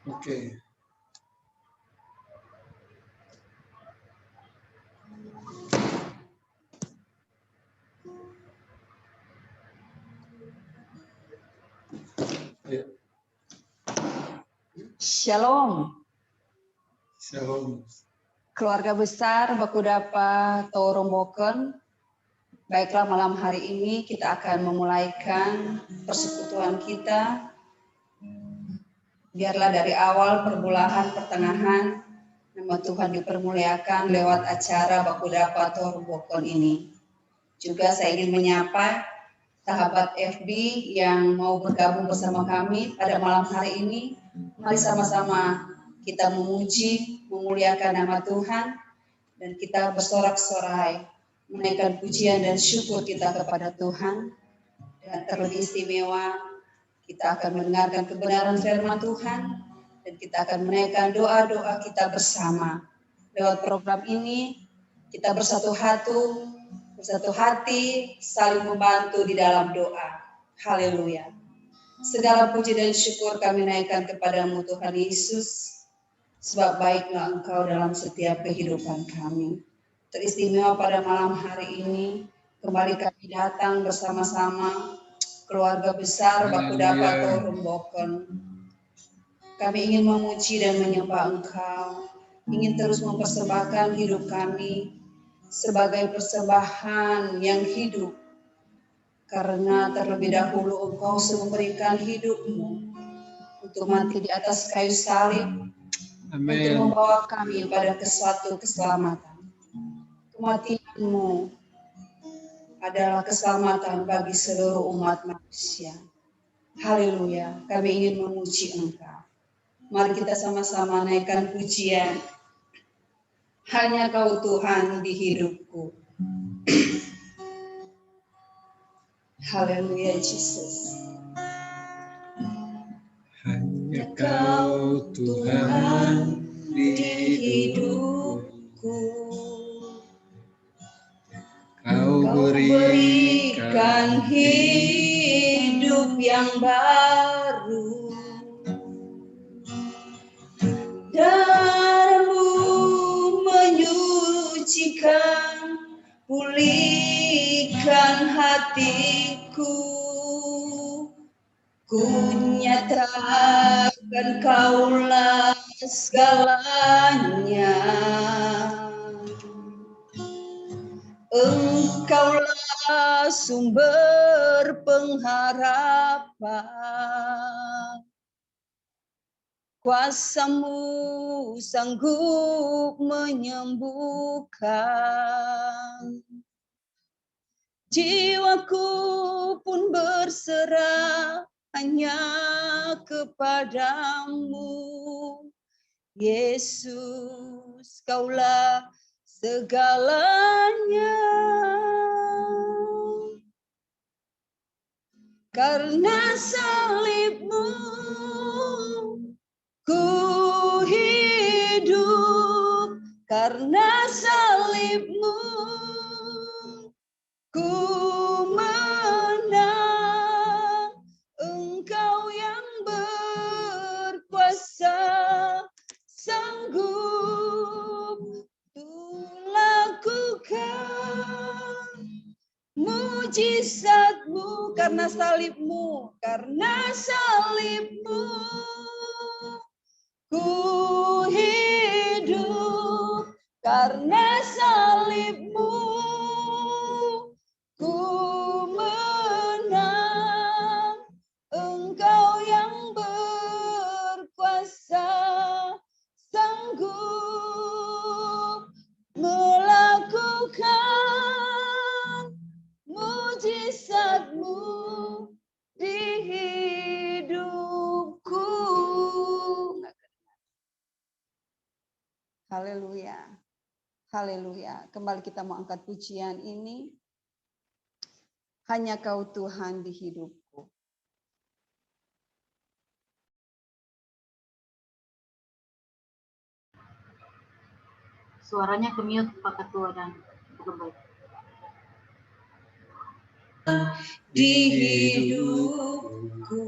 Oke. Shalom. Shalom. Keluarga besar Bakudapa Toromboken. Baiklah, malam hari ini kita akan memulaikan persekutuan kita. Biarlah dari awal permulaan pertengahan nama Tuhan dipermuliakan lewat acara Bakudapa Toromboken ini. Juga saya ingin menyapa sahabat FB yang mau bergabung bersama kami pada malam hari ini. Mari sama-sama kita memuji, memuliakan nama Tuhan, dan kita bersorak-sorai, menaikkan pujian dan syukur kita kepada Tuhan. Dan terlebih istimewa, kita akan mendengarkan kebenaran firman Tuhan, dan kita akan menaikkan doa-doa kita bersama. Lewat program ini, kita bersatu hati, saling membantu di dalam doa. Haleluya. Segala puji dan syukur kami naikkan kepadamu Tuhan Yesus, sebab baiklah Engkau dalam setiap kehidupan kami. Teristimewa pada malam hari ini, kembali kami datang bersama-sama keluarga besar Bakudapa Toromboken. Kami ingin memuji dan menyembah Engkau, ingin terus mempersembahkan hidup kami sebagai persembahan yang hidup. Karena terlebih dahulu Engkau sudah memberikan hidupmu untuk mati di atas kayu salib, untuk membawa kami pada suatu keselamatan. Kematian-Mu adalah keselamatan bagi seluruh umat manusia. Haleluya, kami ingin memuji Engkau. Mari kita sama-sama naikkan pujian. Hanya Kau Tuhan di hidupku. Haleluya, Jesus. Hanya Kau Tuhan di hidupku. Kau berikan hidup yang baru. Darah-Mu menyucikan, pulihkan hatiku. Ku nyatakan Kaulah segalanya. Engkaulah sumber pengharapan. Kuasa-Mu sanggup menyembuhkan. Jiwaku pun berserah hanya kepadamu. Yesus, Kaulah segalanya. Karena salib-Mu ku hidup, karena salib-Mu ku menang. Engkau yang berkuasa, sanggup untuk lakukan mujizat-Mu. Karena salib-Mu, karena salib-Mu ku hidup, karena salib-Mu ku menang. Engkau yang berkuasa, sanggup melakukan mujizat-Mu di hidupku. Haleluya. Haleluya. Kembali kita mau angkat pujian ini. Hanya Kau Tuhan di hidupku. Suaranya ke-mute Pak Ketua dan Baik. Di hidupku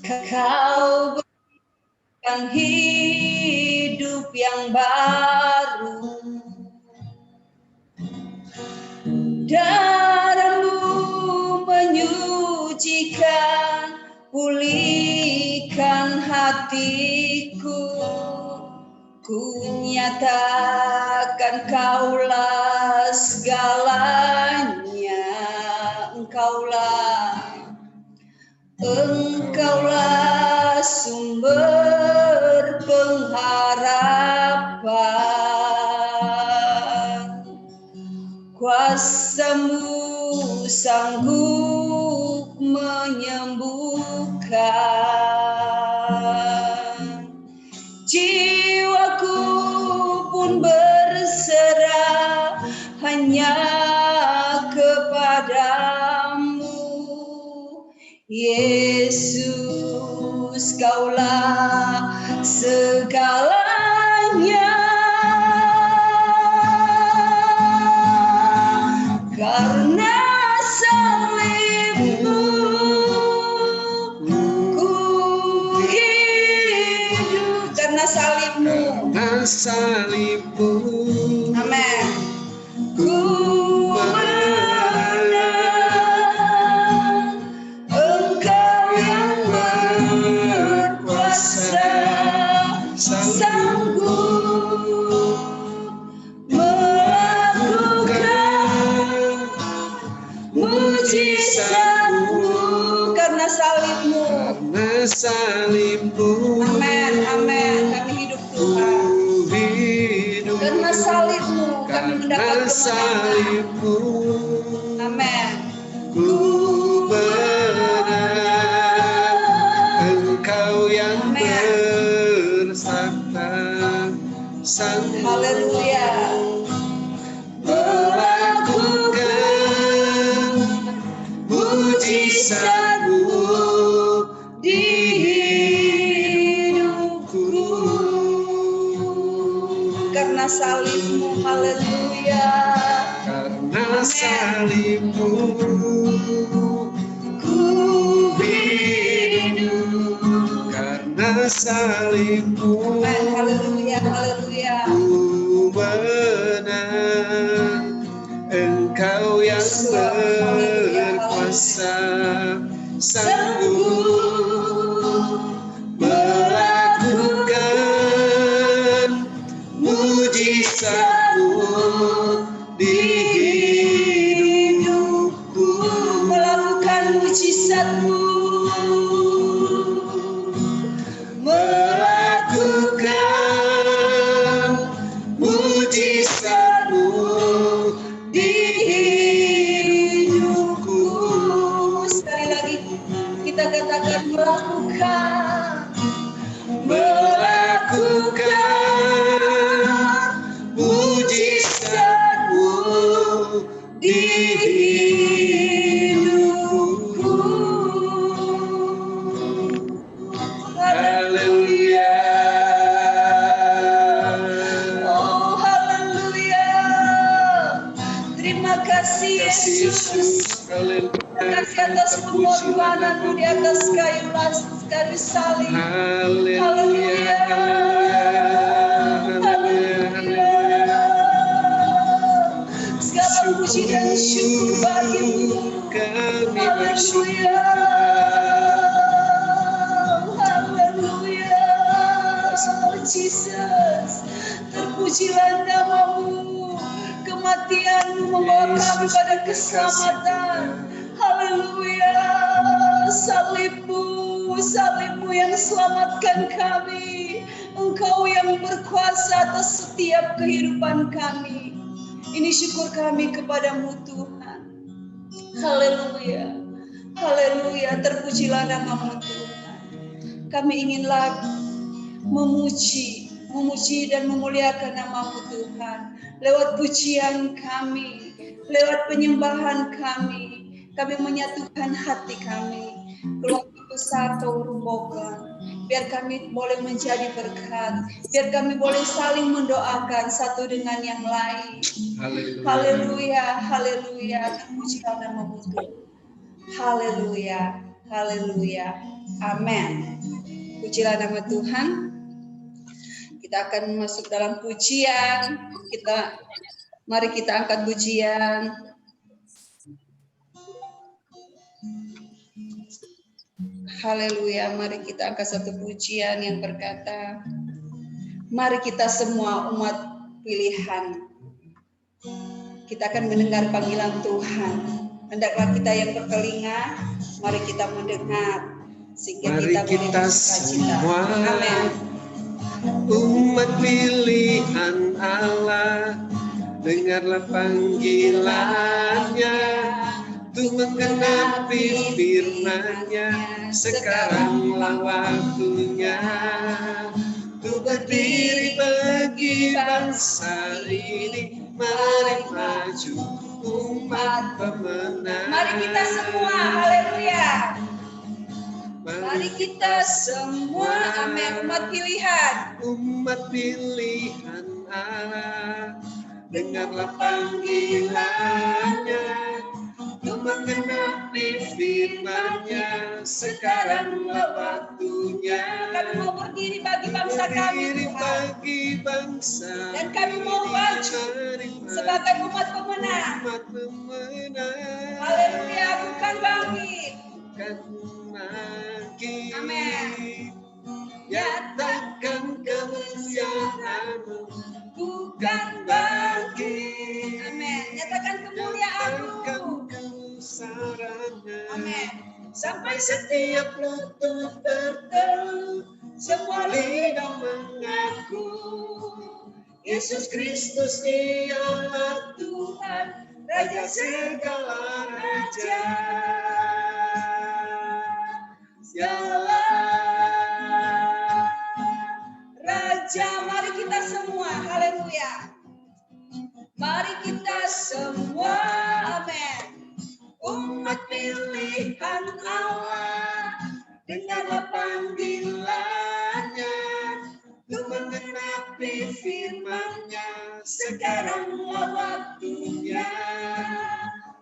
Kau berikan hidup yang baru. Darah-Mu menyucikan, pulihkan hatiku. Ku nyatakan Kaulah segalanya, Engkaulah sumber pengharapan. Kuasa-Mu sanggup menyembuhkan. Jiwaku pun berserah hanya kepadamu. Yesus, Kaulah segalanya. Karena salib-Mu ku hidup. Karena salib-Mu. Karena salib-Mu. Amin. Ku menang. Engkau yang berkuasa, sanggup melakukan mujizat-Mu. Karena salib-Mu. Karena salib-Mu. Amin, amin. Kami hidup Tuhan. Hidup. Karena salib-Mu kami mendapat Karena kemenangan. salib-Mu. Amin. Ku menang. Engkau yang bersabda, sanggup Haleluya. melakukan mujizat-Mu di hidupku. Karena salib-Mu, haleluya. Karena salib-Mu Ku hidup. karena salib-Mu Amin, haleluya, haleluya. ku menang. Engkau yang berkuasa, sanggup melakukan mujizat-Mu di hidupku. Melakukan mujizat-Mu. Melakukan mujizat-Mu di hidupku. Sekali lagi kita katakan melakukan mujizat-Mu di hidupku. Haleluya. Oh, haleluya. Terima kasih Yesus. Terima kasih atas pengorbanan-Mu di atas kayu salib. Haleluya. Segala puji dan syukur bagi-Mu. Kami Haleluya. Haleluya. Jesus. Terpujilah nama-Mu. Kematian-Mu membawa kami pada keselamatan. Haleluya. Salib-Mu yang selamatkan kami. Engkau yang berkuasa atas setiap kehidupan kami. Ini syukur kami kepadamu Tuhan. Haleluya. Haleluya. Terpujilah nama-Mu Tuhan. Kami inginlah memuji dan memuliakan nama-Mu Tuhan. Lewat pujian kami, lewat penyembahan kami menyatukan hati kami. Keluarga besar Kau robohkan. Biar kami boleh menjadi berkat. Biar kami boleh saling mendoakan satu dengan yang lain. Haleluya, haleluya. Terpujilah nama-Mu Tuhan. Haleluya, haleluya. Amin. Pujilah nama Tuhan. Kita akan masuk dalam pujian. Mari kita angkat pujian. Haleluya. Mari kita angkat satu pujian yang berkata, mari kita semua umat pilihan. Kita akan mendengar panggilan Tuhan. Hendaklah kita yang bertelinga, mari kita mendengar sehingga Mari kita semua Amin. umat pilihan Allah, dengarlah panggilannya untuk menggenapi firman-Nya. Sekaranglah waktunya untuk berdiri bagi bangsa ini. Mari maju umat pemenang. Mari kita semua, haleluya. Mari kita semua, amin, umat pilihan. Umat pilihan Allah, dengarlah panggilannya untuk menggenapi firman-Nya. Sekaranglah waktunya Kami mau berdiri bagi bangsa kami, berdiri Tuhan. bagi bangsa Dan kami mau ini. maju Mari sebagai umat pemenang. umat pemenang. Haleluya, bukan bangkit. Bukan bangkit. Amin. Nyatakan kemuliaan-Mu. Bukan bangkit. Amin. Nyatakan kemuliaan-Mu. Nyatakan kebesaran-Nya. Amin. Sampai setiap lutut bertelut, semua lidah mengaku Yesus Kristus Dialah Tuhan, Raja segala raja. Segala raja, mari kita semua, haleluya. Mari kita semua, amin. Umat pilihan Allah, dengarlah panggilannya untuk menggenapi firman-Nya. Sekaranglah waktunya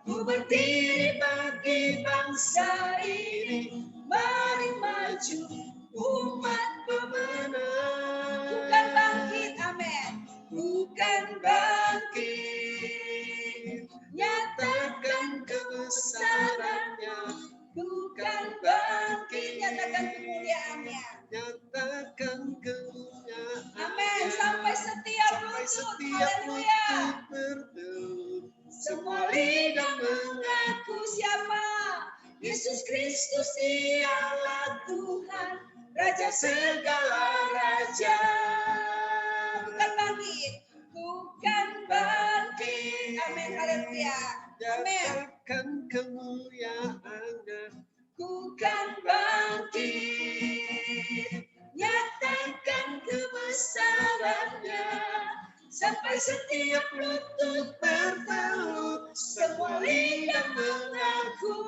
ku berdiri bagi bangsa ini. Mari maju umat pemenang. bukan bangkit, amin. Bukan bangkit, nyatakan kebesaran-Nya. Bukan bangkit, nyatakan kemuliaannya. Nyatakan kemuliaan. Amin. Sampai setiap lutut, haleluya. bertelut, Semua lidah mengaku siapa? Yesus Kristus Dialah Tuhan, Raja segala raja. Bukan bangkit, bukan bangkit. Amin, haleluya. Amin. Nyatakan kemuliaan-Nya. Bukan bangkit, Nyatakan kebesaran-Nya. Sampai setiap lutut bertelut, semua lidah mengaku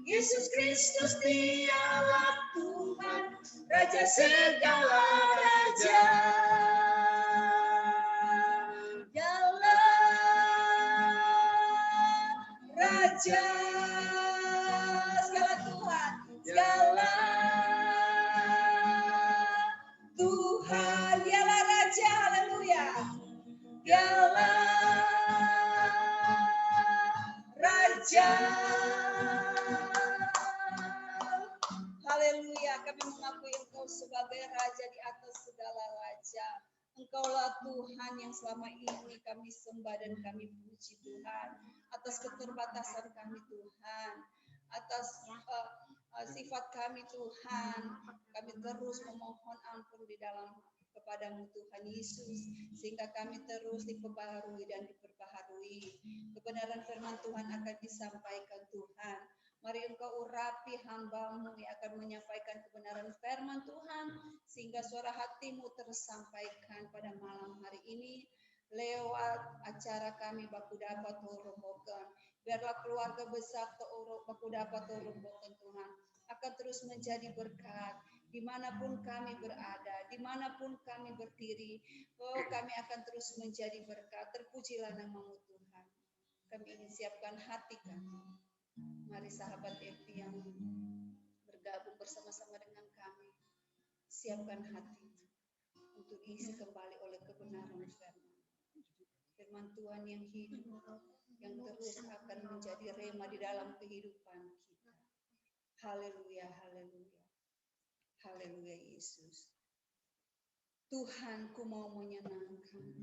Yesus Kristus Dialah Tuhan, Raja segala raja. Raja segala Tuhan, segala Tuhan, dialah Raja, haleluya. Dialah Raja. Haleluya, kami mengakui Engkau sebagai Raja di atas segala raja. Engkaulah Tuhan yang selama ini kami sembah dan kami puji Tuhan. Atas keterbatasan kami Tuhan. Atas sifat kami Tuhan. Kami terus memohon ampun di dalam kepadamu Tuhan Yesus. Sehingga kami terus diperbaharui dan diperbaharui. Kebenaran firman Tuhan akan disampaikan Tuhan. Mari Engkau urapi hamba-Mu yang akan menyampaikan kebenaran firman Tuhan, sehingga suara hati-Mu tersampaikan pada malam hari ini lewat acara kami Baku Dapat Horobokan. Biarlah keluarga besar Baku Dapat Horobokan Tuhan akan terus menjadi berkat dimanapun kami berada, dimanapun kami berdiri. Oh, kami akan terus menjadi berkat. Terpujilah nama-Mu Tuhan. Kami ingin siapkan hati kami. Mari sahabat Epi yang bergabung bersama-sama dengan kami. Siapkan hati untuk diisi kembali oleh kebenaran firman. Firman Tuhan yang hidup, yang terus akan menjadi rema di dalam kehidupan kita. Haleluya, haleluya. Haleluya Yesus. Tuhanku mau menyenangkan.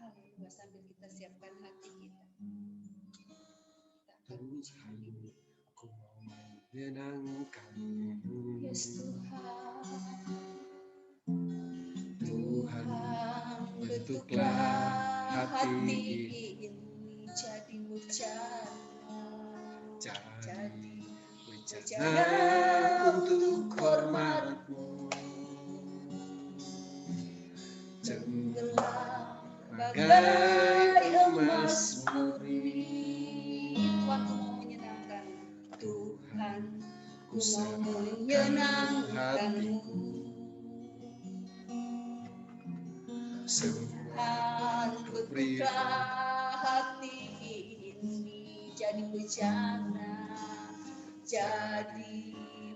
Haleluya, sambil kita siapkan hati kita. Kita akan puji Dia. Aku mau menyenangkan. Yes Tuhan. Tuhan, bentuklah hati ini jadi bejana. jadi bejana untuk hormat-Mu. Cemerlang bagai emas murni. Tuhan, ku mau menyenangkan. Tuhan, ku mau menyenangkan-Mu. Tuhan, bentuklah hati ini jadi bejana,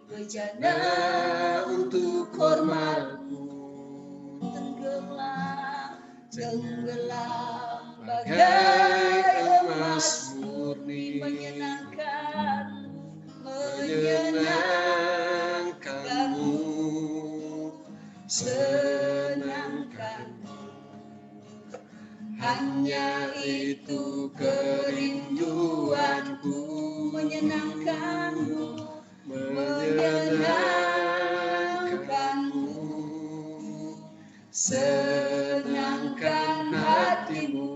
bejana untuk hormat-Mu. Tenggelam bagai emas murni, menyenangkan-Mu, senangkan-Mu. Hanya itu kerinduanku, menyenangkan-Mu, menyenangkan-Mu, senangkan hati-Mu.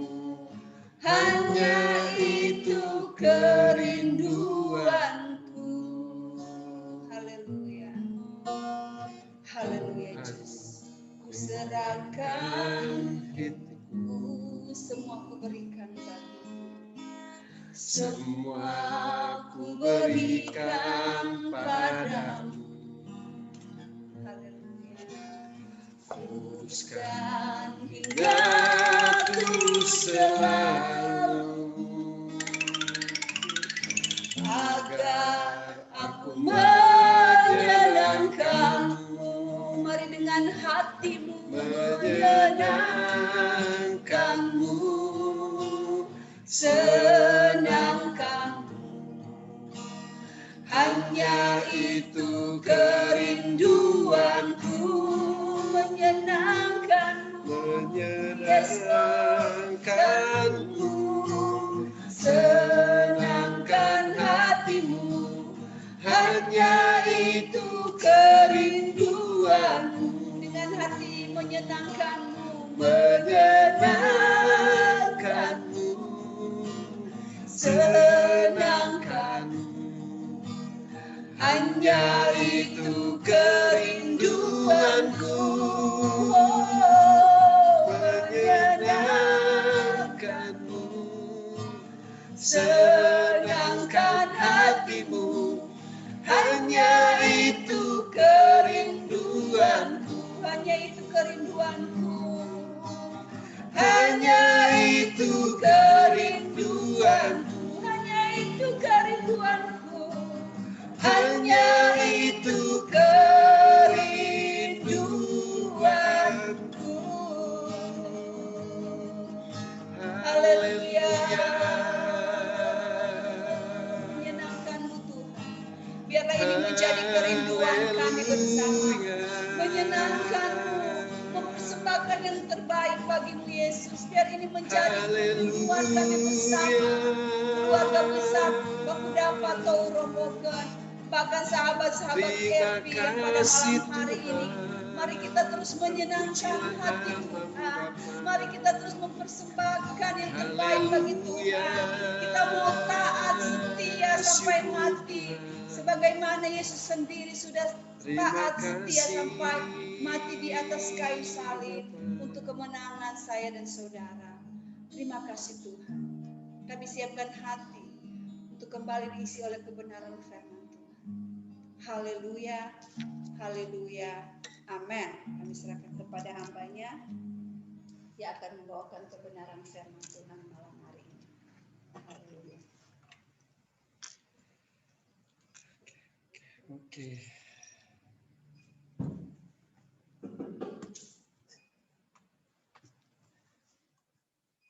Hanya itu kerinduanku. Haleluya. Haleluya Yesus. Ku serahkan hidupku, semua ku berikan bagimu. Semua ku berikan padamu. Haleluya. Kuduskan hingga ku selalu, agar aku menyenangkan-Mu. Mari dengan hatimu menyenangkan-Mu, senangkan-Mu. Hanya itu kerinduanku, menyenangkan-Mu, Menyenangkan-Mu, senangkan hatimu. Hanya itu kerinduanku. Dengan hati menyenangkan-Mu, menyenangkan-Mu, senangkan-Mu. Hanya itu kerinduanku, menyenangkan-Mu, senangkan hatimu. Hanya itu kerinduanku, hanya itu kerinduanku, hanya itu kerinduanku, hanya itu kerinduanku, hanya itu kerinduanku. Haleluya. Menyenangkan-Mu Tuhan. Biarlah ini menjadi kerinduan kami bersama. Menyenangkan-Mu, mempersembahkan yang terbaik bagi-Mu Yesus. Biar ini menjadi kerinduan kami bersama. Keluarga besar Baku dapat tahu rombongan, bahkan sahabat-sahabat Kepi yang pada malam hari ini. Mari kita terus menyenangkan hati Tuhan. Mari kita terus mempersembahkan yang terbaik bagi Tuhan. Kita mau taat setia sampai mati. Sebagaimana Yesus sendiri sudah taat setia sampai mati di atas kayu salib untuk kemenangan saya dan saudara. Terima kasih Tuhan. Kami siapkan hati untuk kembali diisi oleh kebenaran firman Tuhan. Haleluya, haleluya, amin. Kami serahkan kepada hamba-Nya yang akan membawakan kebenaran firman Tuhan malam hari ini. Haleluya. Oke.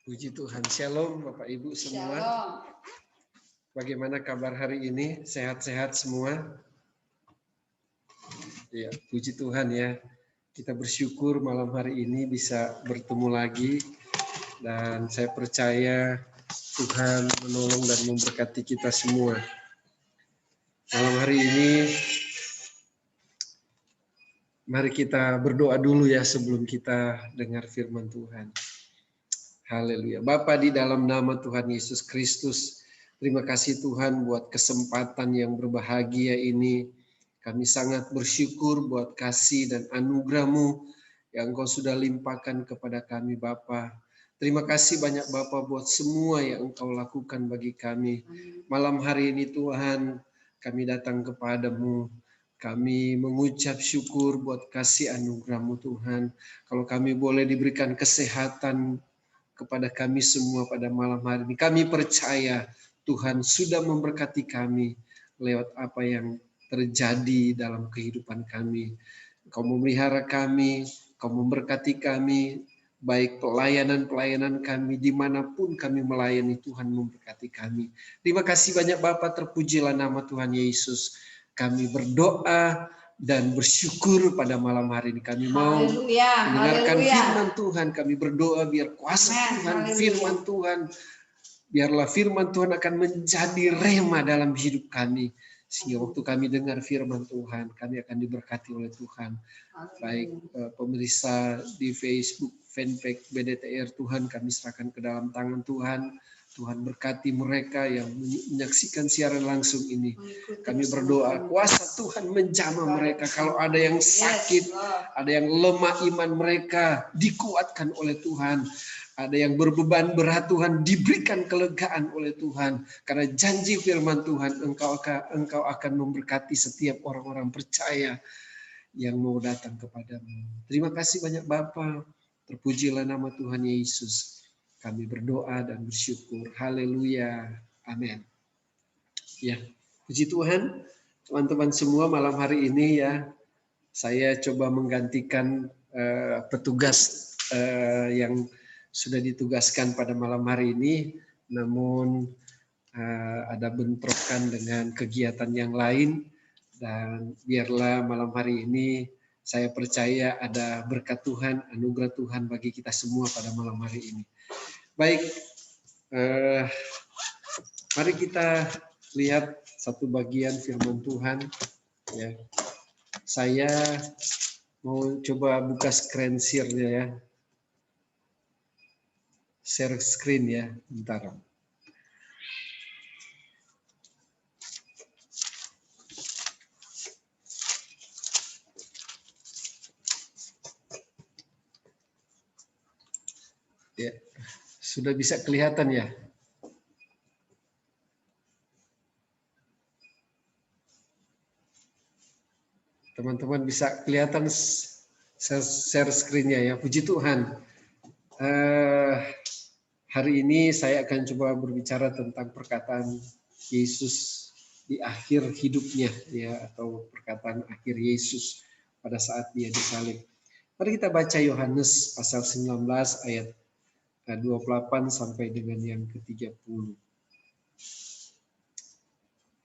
Puji Tuhan. Shalom Bapak Ibu semua. Shalom. Bagaimana kabar hari ini? Sehat-sehat semua? Ya, puji Tuhan ya. Kita bersyukur malam hari ini bisa bertemu lagi. Dan saya percaya Tuhan menolong dan memberkati kita semua. Malam hari ini, mari kita berdoa dulu ya sebelum kita dengar firman Tuhan. Haleluya. Bapa, di dalam nama Tuhan Yesus Kristus, terima kasih Tuhan buat kesempatan yang berbahagia ini. Kami sangat bersyukur buat kasih dan anugerah-Mu yang Engkau sudah limpahkan kepada kami Bapa. Terima kasih banyak Bapa buat semua yang Engkau lakukan bagi kami. Malam hari ini Tuhan, kami datang kepadamu. Kami mengucap syukur buat kasih anugerah-Mu Tuhan. Kalau kami boleh diberikan kesehatan kepada kami semua pada malam hari ini. Kami percaya Tuhan sudah memberkati kami lewat apa yang terjadi dalam kehidupan kami. Kau memelihara kami, Kau memberkati kami, baik pelayanan-pelayanan kami, dimanapun kami melayani Tuhan memberkati kami. Terima kasih banyak Bapa, terpujilah nama Tuhan Yesus. Kami berdoa dan bersyukur pada malam hari ini. Kami mau mendengarkan firman Tuhan. Kami berdoa biar kuasa Tuhan, firman Tuhan, biarlah firman Tuhan akan menjadi rema dalam hidup kami. Sehingga waktu kami dengar firman Tuhan, kami akan diberkati oleh Tuhan. Baik pemirsa di Facebook, fanpage BDTR, Tuhan kami serahkan ke dalam tangan Tuhan. Tuhan berkati mereka yang menyaksikan siaran langsung ini. Kami berdoa kuasa Tuhan menjamah mereka. Kalau ada yang sakit, ada yang lemah iman mereka, dikuatkan oleh Tuhan. Ada yang berbeban berat, Tuhan diberikan kelegaan oleh Tuhan. Karena janji firman Tuhan, Engkau akan memberkati setiap orang-orang percaya yang mau datang kepadamu. Terima kasih banyak Bapa. Terpujilah nama Tuhan Yesus. Kami berdoa dan bersyukur. Haleluya. Amin. Ya, puji Tuhan. Teman-teman semua malam hari ini ya, saya coba menggantikan petugas yang sudah ditugaskan pada malam hari ini. Namun ada bentrokan dengan kegiatan yang lain. Dan biarlah malam hari ini saya percaya ada berkat Tuhan, anugerah Tuhan bagi kita semua pada malam hari ini. Baik, mari kita lihat satu bagian firman Tuhan. Ya, saya mau coba buka screen share-nya ya, share screen ya, bentar. Ya, sudah bisa kelihatan ya? Teman-teman bisa kelihatan share screen-nya ya. Puji Tuhan. Hari ini saya akan coba berbicara tentang perkataan Yesus di akhir hidupnya ya, atau perkataan akhir Yesus pada saat dia disalib. Mari kita baca Yohanes pasal 19 ayat 28 sampai dengan yang ke-30.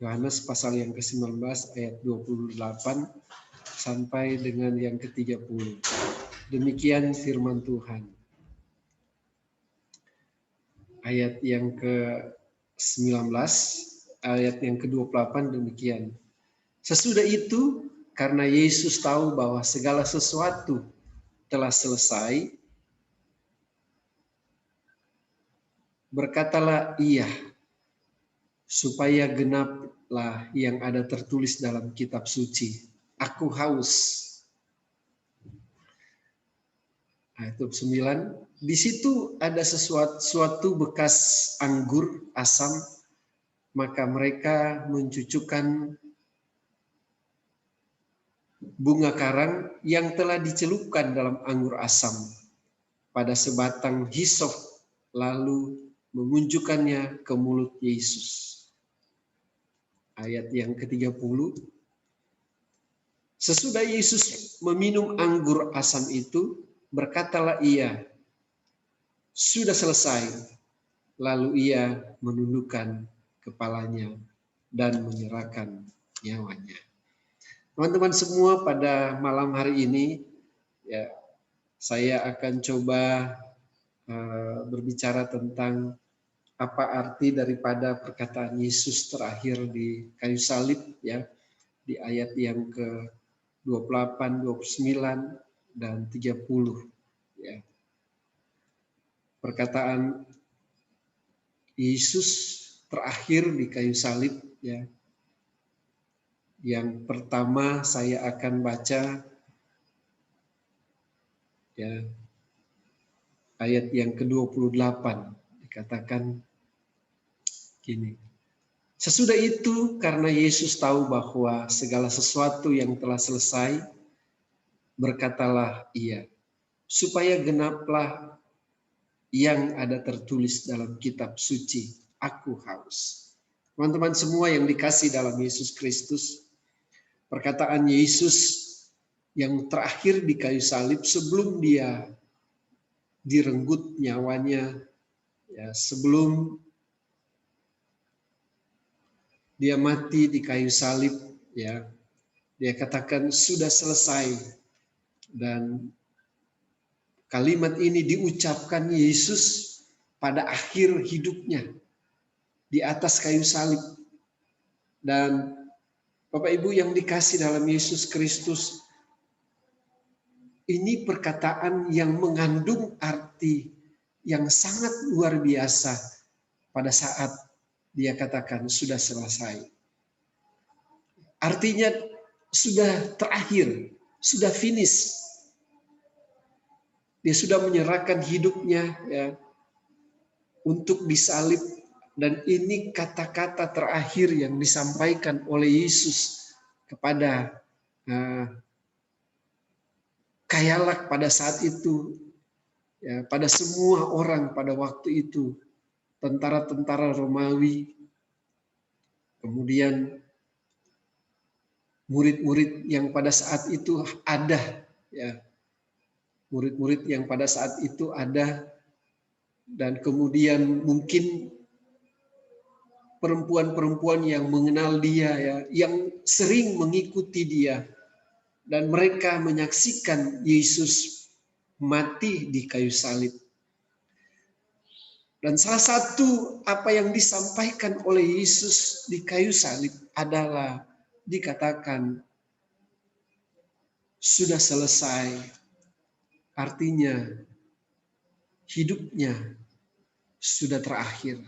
Yohanes pasal yang ke-19 ayat 28 sampai dengan yang ke-30. Demikian firman Tuhan. Ayat yang ke-19, ayat yang ke-28 demikian. Sesudah itu, karena Yesus tahu bahwa segala sesuatu telah selesai, berkatalah ia, supaya genaplah yang ada tertulis dalam kitab suci. Aku haus. Ayat 9. Di situ ada suatu bekas anggur asam, maka mereka mencucukkan bunga karang yang telah dicelupkan dalam anggur asam pada sebatang hisop, lalu mengunjukkannya ke mulut Yesus. Ayat yang ke-30. Sesudah Yesus meminum anggur asam itu, berkatalah ia, sudah selesai. Lalu ia menundukkan kepalanya dan menyerahkan nyawanya. Teman-teman semua, pada malam hari ini ya, saya akan coba berbicara tentang apa arti daripada perkataan Yesus terakhir di kayu salib, ya, di ayat yang ke-28, 29 dan 30, ya. Perkataan Yesus terakhir di kayu salib, ya. Yang pertama saya akan baca, ya, ayat yang ke-28, dikatakan gini. Sesudah itu, karena Yesus tahu bahwa segala sesuatu yang telah selesai, berkatalah ia, supaya genaplah yang ada tertulis dalam kitab suci, aku haus. Teman-teman semua yang dikasih dalam Yesus Kristus, perkataan Yesus yang terakhir di kayu salib sebelum dia direnggut nyawanya, ya, sebelum dia mati di kayu salib, ya, dia katakan sudah selesai. Dan kalimat ini diucapkan Yesus pada akhir hidupnya di atas kayu salib. Dan Bapak Ibu yang dikasih dalam Yesus Kristus, ini perkataan yang mengandung arti yang sangat luar biasa pada saat dia katakan sudah selesai. Artinya sudah terakhir, sudah finish. Dia sudah menyerahkan hidupnya, ya, untuk disalib, dan ini kata-kata terakhir yang disampaikan oleh Yesus kepada khayalak pada saat itu, ya, pada semua orang pada waktu itu, tentara-tentara Romawi, kemudian murid-murid yang pada saat itu ada, ya, murid-murid yang pada saat itu ada, dan kemudian mungkin perempuan-perempuan yang mengenal dia, ya, yang sering mengikuti dia, dan mereka menyaksikan Yesus mati di kayu salib. Dan salah satu apa yang disampaikan oleh Yesus di kayu salib adalah dikatakan sudah selesai. Artinya hidupnya sudah terakhir.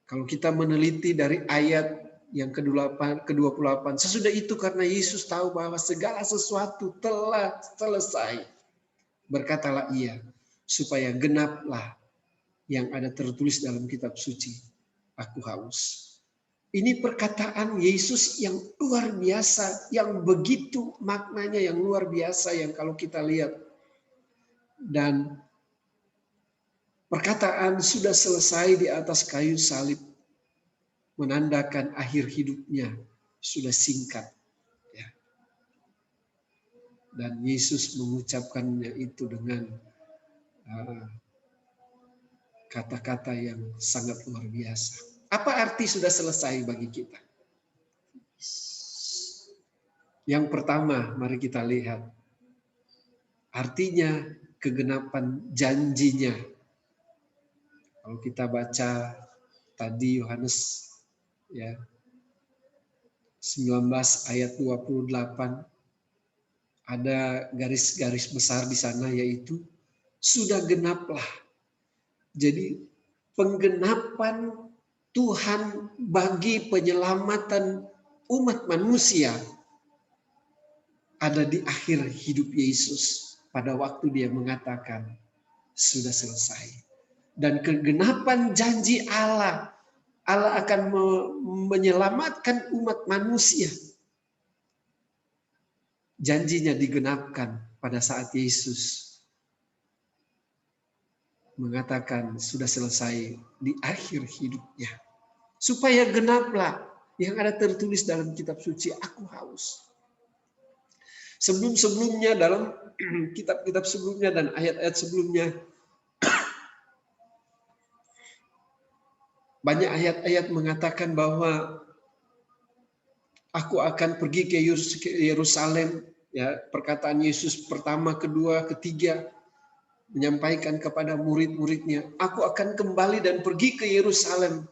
Kalau kita meneliti dari ayat yang ke-28, sesudah itu karena Yesus tahu bahwa segala sesuatu telah selesai, berkatalah ia, supaya genaplah yang ada tertulis dalam kitab suci, aku haus. Ini perkataan Yesus yang luar biasa, yang begitu maknanya yang luar biasa, yang kalau kita lihat. Dan perkataan sudah selesai di atas kayu salib menandakan akhir hidupnya sudah singkat, ya. Dan Yesus mengucapkannya itu dengan kata-kata yang sangat luar biasa. Apa arti sudah selesai bagi kita? Yang pertama, mari kita lihat. Artinya kegenapan janjinya. Kalau kita baca tadi Yohanes, ya, 19 ayat 28, ada garis-garis besar di sana, yaitu sudah genaplah. Jadi penggenapan Tuhan bagi penyelamatan umat manusia ada di akhir hidup Yesus pada waktu dia mengatakan sudah selesai. Dan kegenapan janji Allah, Allah akan menyelamatkan umat manusia. Janjinya digenapkan pada saat Yesus mengatakan sudah selesai di akhir hidupnya. Supaya genaplah yang ada tertulis dalam kitab suci, aku haus. Sebelum-sebelumnya dalam kitab-kitab sebelumnya dan ayat-ayat sebelumnya, banyak ayat-ayat mengatakan bahwa aku akan pergi ke Yerusalem. Ya, perkataan Yesus pertama, kedua, ketiga menyampaikan kepada murid-muridnya, aku akan kembali dan pergi ke Yerusalem,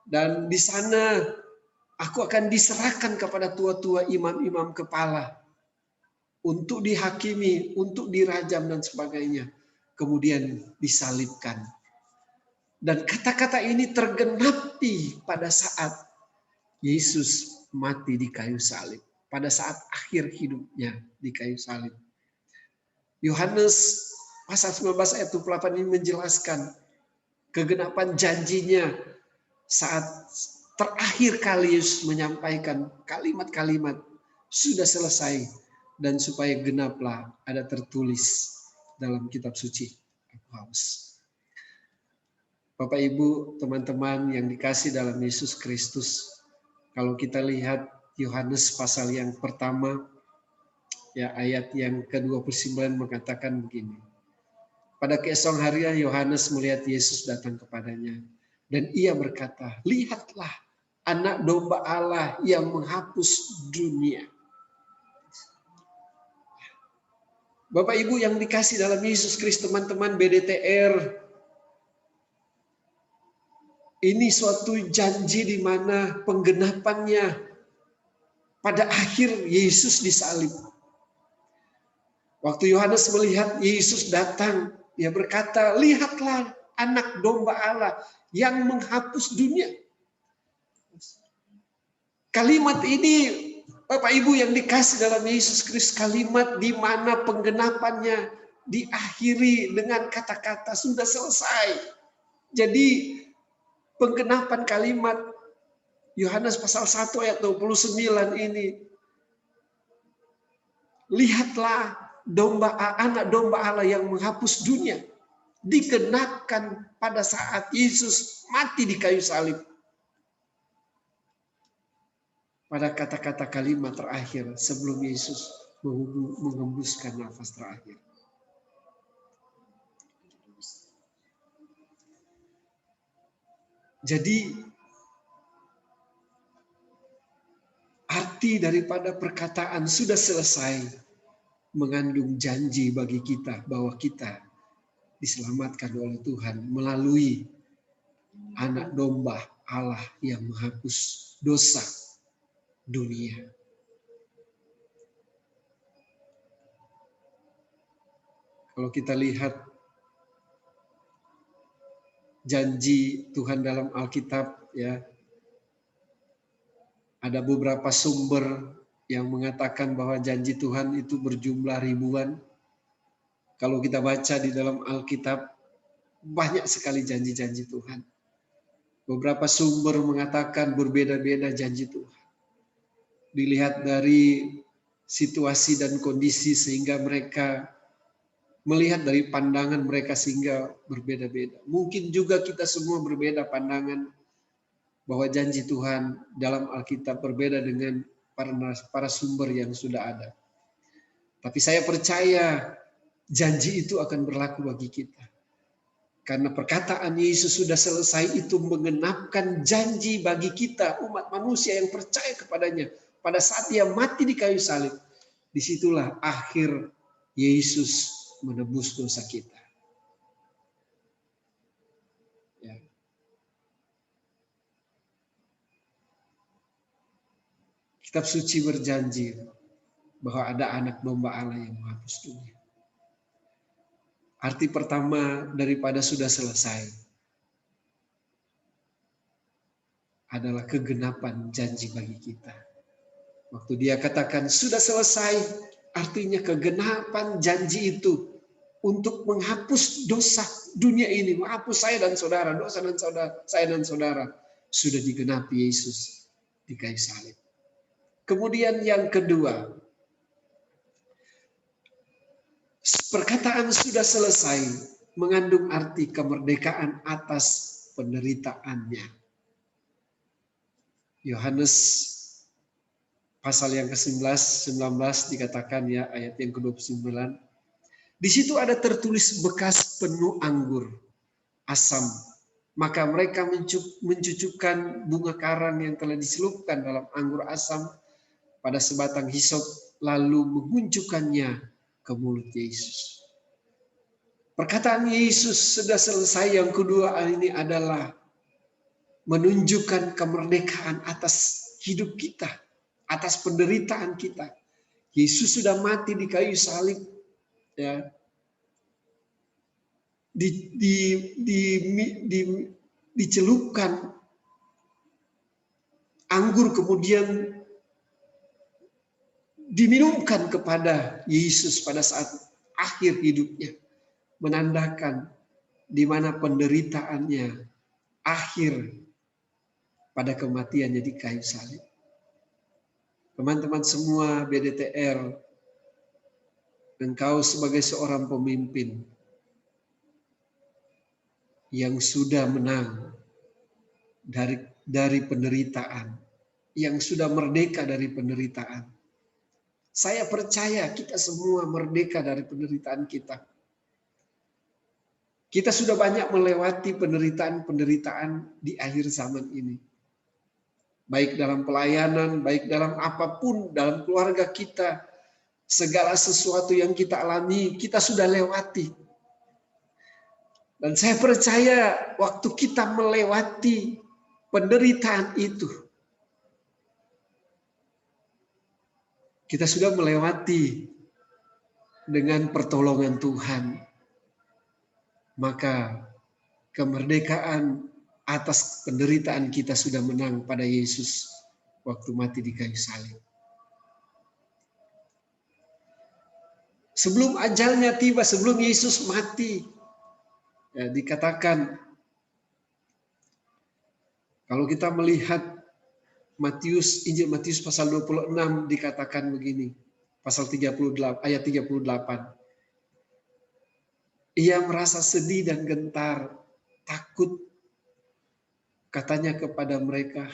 dan di sana aku akan diserahkan kepada tua-tua imam-imam kepala untuk dihakimi, untuk dirajam dan sebagainya, kemudian disalibkan. Dan kata-kata ini tergenapi pada saat Yesus mati di kayu salib, pada saat akhir hidupnya di kayu salib. Yohanes pasal 19 ayat 28 ini menjelaskan kegenapan janjinya saat terakhir kali Yesus menyampaikan kalimat-kalimat sudah selesai, dan supaya genaplah ada tertulis dalam kitab suci, aku haus. Bapak Ibu, teman-teman yang dikasih dalam Yesus Kristus, kalau kita lihat Yohanes pasal yang pertama, ya ayat yang ke-29 mengatakan begini. Pada keesokan harinya Yohanes melihat Yesus datang kepadanya, dan ia berkata, lihatlah anak domba Allah yang menghapus dunia. Bapak Ibu yang dikasih dalam Yesus Kristus, teman-teman BDTR, ini suatu janji di mana penggenapannya pada akhir Yesus disalib. Waktu Yohanes melihat Yesus datang, dia berkata, lihatlah anak domba Allah yang menghapus dunia. Kalimat ini, Bapak Ibu yang dikasih dalam Yesus Kristus, kalimat di mana penggenapannya diakhiri dengan kata-kata sudah selesai. Jadi penggenapan kalimat Yohanes pasal 1 ayat 29 ini, lihatlah anak domba Allah yang menghapus dunia, digenapkan pada saat Yesus mati di kayu salib. Pada kata-kata kalimat terakhir sebelum Yesus menghembuskan nafas terakhir. Jadi arti daripada perkataan sudah selesai mengandung janji bagi kita bahwa kita diselamatkan oleh Tuhan melalui anak domba Allah yang menghapus dosa dunia. Kalau kita lihat janji Tuhan dalam Alkitab, ya, ada beberapa sumber yang mengatakan bahwa janji Tuhan itu berjumlah ribuan. Kalau kita baca di dalam Alkitab, banyak sekali janji-janji Tuhan. Beberapa sumber mengatakan berbeda-beda janji Tuhan. Dilihat dari situasi dan kondisi sehingga mereka melihat dari pandangan mereka sehingga berbeda-beda. Mungkin juga kita semua berbeda pandangan bahwa janji Tuhan dalam Alkitab berbeda dengan para sumber yang sudah ada. Tapi saya percaya janji itu akan berlaku bagi kita. Karena perkataan Yesus sudah selesai itu menggenapkan janji bagi kita umat manusia yang percaya kepadanya. Pada saat dia mati di kayu salib, disitulah akhir Yesus menebus dosa kita. Ya. Kitab suci berjanji bahwa ada anak domba Allah yang menghapus dunia. Arti pertama daripada sudah selesai adalah kegenapan janji bagi kita. Waktu dia katakan sudah selesai, artinya kegenapan janji itu untuk menghapus dosa dunia ini, menghapus saya dan saudara, dosa dan saudara, saya dan saudara, sudah digenapi Yesus di kayu salib. Kemudian yang kedua, perkataan sudah selesai mengandung arti kemerdekaan atas penderitaannya. Yohanes pasal yang ke-19 dikatakan ya, ayat yang ke-29. Di situ ada tertulis bekas penuh anggur asam. Maka mereka mencucukkan bunga karang yang telah diselupkan dalam anggur asam pada sebatang hisop, lalu mengunjukkannya ke mulut Yesus. Perkataan Yesus sudah selesai. Yang kedua ini adalah menunjukkan kemerdekaan atas hidup kita, atas penderitaan kita. Yesus sudah mati di kayu salib, ya. Dicelupkan anggur, kemudian diminumkan kepada Yesus pada saat akhir hidupnya, menandakan di mana penderitaannya akhir pada kematiannya di kayu salib. Teman-teman semua BDTR, engkau sebagai seorang pemimpin yang sudah menang dari penderitaan, yang sudah merdeka dari penderitaan. Saya percaya kita semua merdeka dari penderitaan kita. Kita sudah banyak melewati penderitaan-penderitaan di akhir zaman ini. Baik dalam pelayanan, baik dalam apapun, dalam keluarga kita, segala sesuatu yang kita alami, kita sudah lewati. Dan saya percaya waktu kita melewati penderitaan itu, kita sudah melewati dengan pertolongan Tuhan. Maka kemerdekaan atas penderitaan kita sudah menang pada Yesus waktu mati di kayu salib. Sebelum ajalnya tiba, sebelum Yesus mati, ya, dikatakan, kalau kita melihat Injil Matius pasal 26 dikatakan begini, pasal 38 ayat 38. Ia merasa sedih dan gentar, takut. Katanya kepada mereka,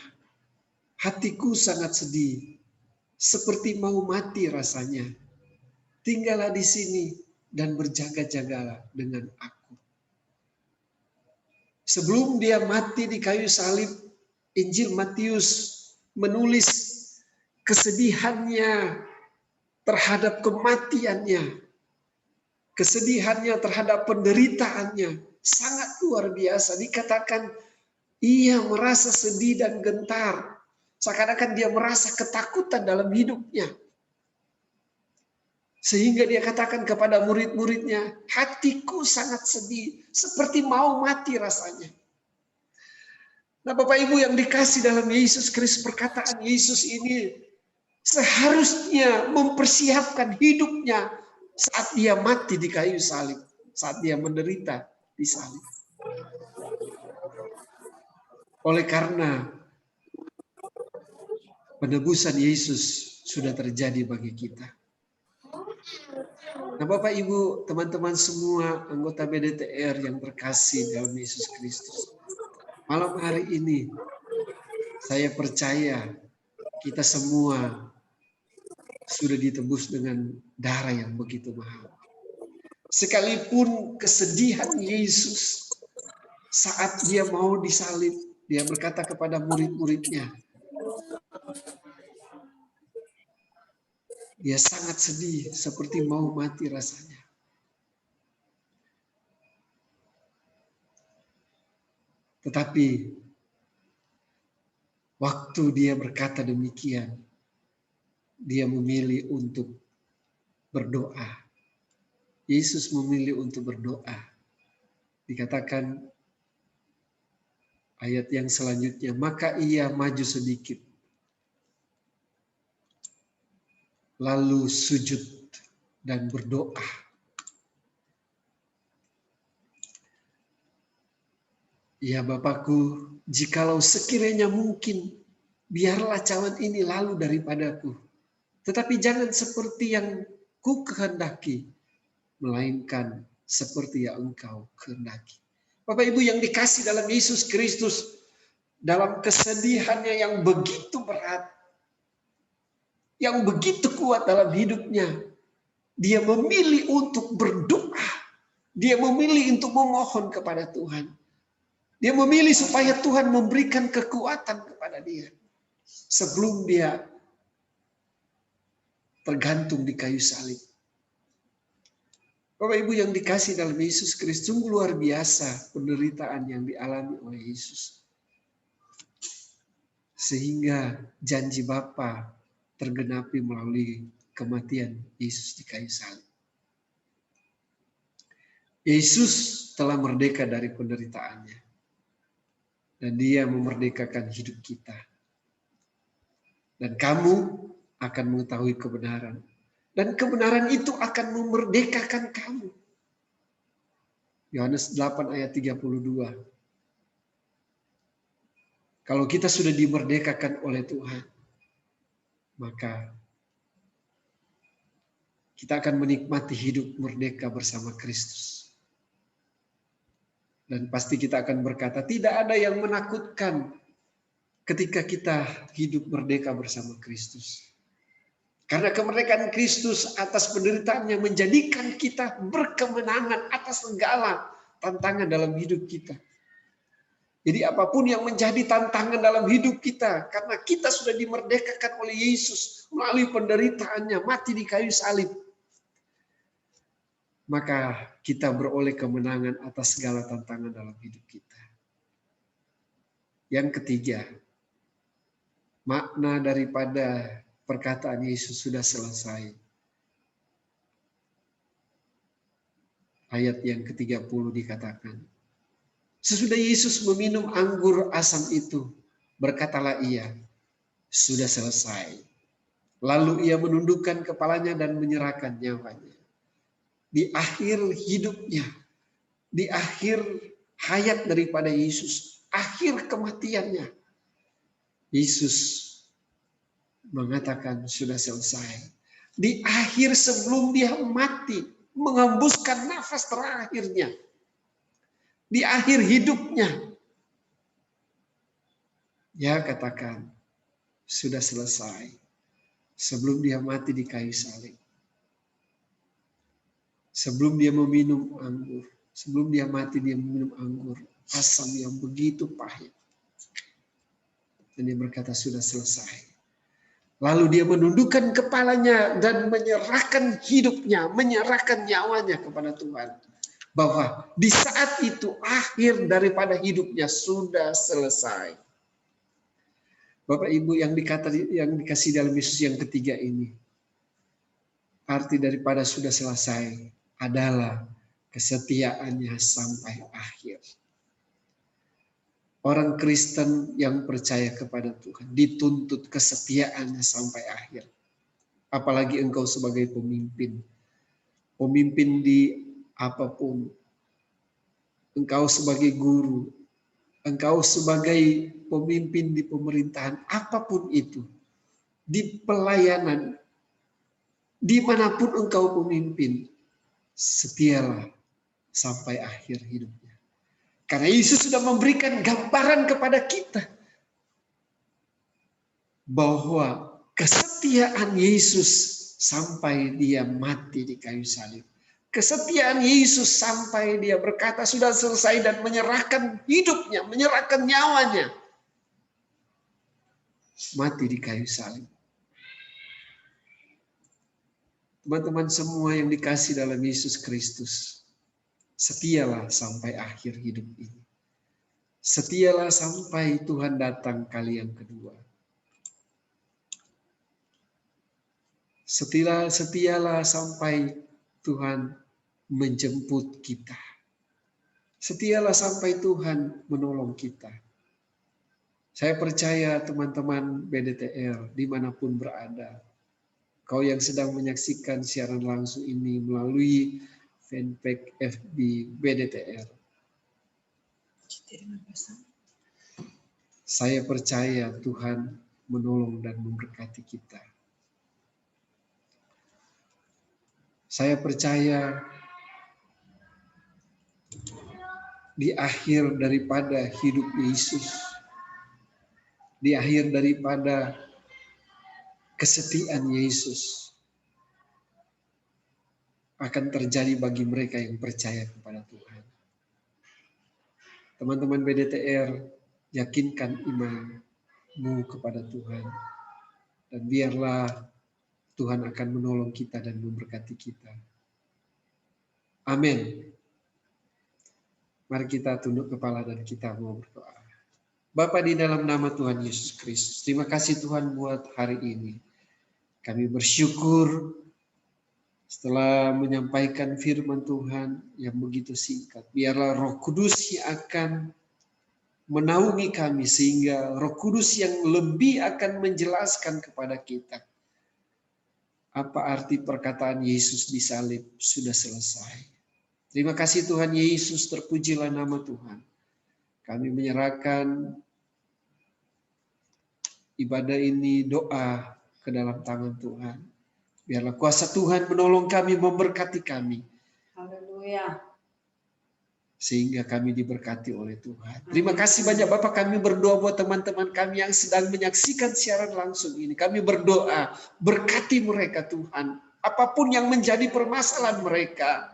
hatiku sangat sedih, seperti mau mati rasanya. Tinggallah di sini dan berjaga-jagalah dengan aku. Sebelum dia mati di kayu salib, Injil Matius menulis kesedihannya terhadap kematiannya, kesedihannya terhadap penderitaannya sangat luar biasa. Dikatakan ia merasa sedih dan gentar, seakan-akan dia merasa ketakutan dalam hidupnya. Sehingga dia katakan kepada murid-muridnya, hatiku sangat sedih, seperti mau mati rasanya. Nah, Bapak Ibu yang dikasih dalam Yesus Kristus, perkataan Yesus ini seharusnya mempersiapkan hidupnya saat dia mati di kayu salib, saat dia menderita di salib. Oleh karena penebusan Yesus sudah terjadi bagi kita. Nah, Bapak Ibu, teman-teman semua anggota BDTR yang terkasih dalam Yesus Kristus. Malam hari ini, saya percaya kita semua sudah ditebus dengan darah yang begitu mahal. Sekalipun kesedihan Yesus saat dia mau disalib, dia berkata kepada murid-muridnya, dia sangat sedih, seperti mau mati rasanya. Tetapi waktu dia berkata demikian, dia memilih untuk berdoa. Yesus memilih untuk berdoa. Dikatakan ayat yang selanjutnya, maka ia maju sedikit, lalu sujud dan berdoa. Ya Bapakku, jikalau sekiranya mungkin, biarlah cawan ini lalu daripadaku. Tetapi jangan seperti yang ku kehendaki, melainkan seperti yang Engkau kehendaki. Bapak Ibu yang dikasih dalam Yesus Kristus, dalam kesedihannya yang begitu berat, yang begitu kuat dalam hidupnya. Dia memilih untuk berdoa. Dia memilih untuk memohon kepada Tuhan. Dia memilih supaya Tuhan memberikan kekuatan kepada dia. Sebelum dia tergantung di kayu salib. Bapak Ibu yang dikasih dalam Yesus Kristus, sungguh luar biasa penderitaan yang dialami oleh Yesus. Sehingga janji Bapa tergenapi melalui kematian Yesus di kayu salib. Yesus telah merdeka dari penderitaannya. Dan dia memerdekakan hidup kita. Dan kamu akan mengetahui kebenaran. Dan kebenaran itu akan memerdekakan kamu. Yohanes 8 ayat 32. Kalau kita sudah dimerdekakan oleh Tuhan, maka kita akan menikmati hidup merdeka bersama Kristus. Dan pasti kita akan berkata, tidak ada yang menakutkan ketika kita hidup merdeka bersama Kristus. Karena kemerdekaan Kristus atas penderitaannya menjadikan kita berkemenangan atas segala tantangan dalam hidup kita. Jadi apapun yang menjadi tantangan dalam hidup kita, karena kita sudah dimerdekakan oleh Yesus melalui penderitaannya, mati di kayu salib. Maka kita beroleh kemenangan atas segala tantangan dalam hidup kita. Yang ketiga, makna daripada perkataan Yesus sudah selesai. Ayat yang ke-30 dikatakan, sesudah Yesus meminum anggur asam itu, berkatalah ia, sudah selesai. Lalu ia menundukkan kepalanya dan menyerahkan nyawanya. Di akhir hidupnya, di akhir hayat daripada Yesus, akhir kematiannya, Yesus mengatakan sudah selesai. Di akhir sebelum dia mati, mengembuskan nafas terakhirnya. Di akhir hidupnya, dia katakan sudah selesai. Sebelum dia mati di kayu salib. Sebelum dia meminum anggur, sebelum dia mati dia meminum anggur asam yang begitu pahit. Dan dia berkata sudah selesai. Lalu dia menundukkan kepalanya dan menyerahkan hidupnya, menyerahkan nyawanya kepada Tuhan. Bahwa di saat itu akhir daripada hidupnya sudah selesai. Bapak Ibu yang dikasih dalam Yesus yang ketiga ini. Arti daripada sudah selesai adalah kesetiaannya sampai akhir. Orang Kristen yang percaya kepada Tuhan dituntut kesetiaannya sampai akhir. Apalagi engkau sebagai pemimpin. Pemimpin di apapun. Engkau sebagai guru. Engkau sebagai pemimpin di pemerintahan. Apapun itu. Di pelayanan. Dimanapun engkau pemimpin. Setialah sampai akhir hidupnya. Karena Yesus sudah memberikan gambaran kepada kita bahwa kesetiaan Yesus sampai dia mati di kayu salib. Kesetiaan Yesus sampai dia berkata sudah selesai dan menyerahkan hidupnya, menyerahkan nyawanya. Mati di kayu salib. Teman-teman semua yang dikasih dalam Yesus Kristus, setialah sampai akhir hidup ini. Setialah sampai Tuhan datang kali yang kedua. Setialah sampai Tuhan menjemput kita. Setialah sampai Tuhan menolong kita. Saya percaya teman-teman BDTR dimanapun berada, kau yang sedang menyaksikan siaran langsung ini melalui fanpage FB BDTR. Saya percaya Tuhan menolong dan memberkati kita. Saya percaya di akhir daripada hidup Yesus, di akhir daripada kesetiaan Yesus akan terjadi bagi mereka yang percaya kepada Tuhan. Teman-teman BDTR, yakinkan imanmu kepada Tuhan. Dan biarlah Tuhan akan menolong kita dan memberkati kita. Amin. Mari kita tunduk kepala dan kita mau berdoa. Bapa, di dalam nama Tuhan Yesus Kristus, terima kasih Tuhan buat hari ini. Kami bersyukur setelah menyampaikan firman Tuhan yang begitu singkat. Biarlah Roh Kudus yang akan menaungi kami sehingga Roh Kudus yang lebih akan menjelaskan kepada kita apa arti perkataan Yesus disalib sudah selesai. Terima kasih Tuhan Yesus, terpujilah nama Tuhan. Kami menyerahkan ibadah ini, doa ke dalam tangan Tuhan. Biarlah kuasa Tuhan menolong kami, memberkati kami. Haleluya. Sehingga kami diberkati oleh Tuhan. Terima kasih banyak Bapak, kami berdoa buat teman-teman kami yang sedang menyaksikan siaran langsung ini. Kami berdoa, berkati mereka Tuhan. Apapun yang menjadi permasalahan mereka.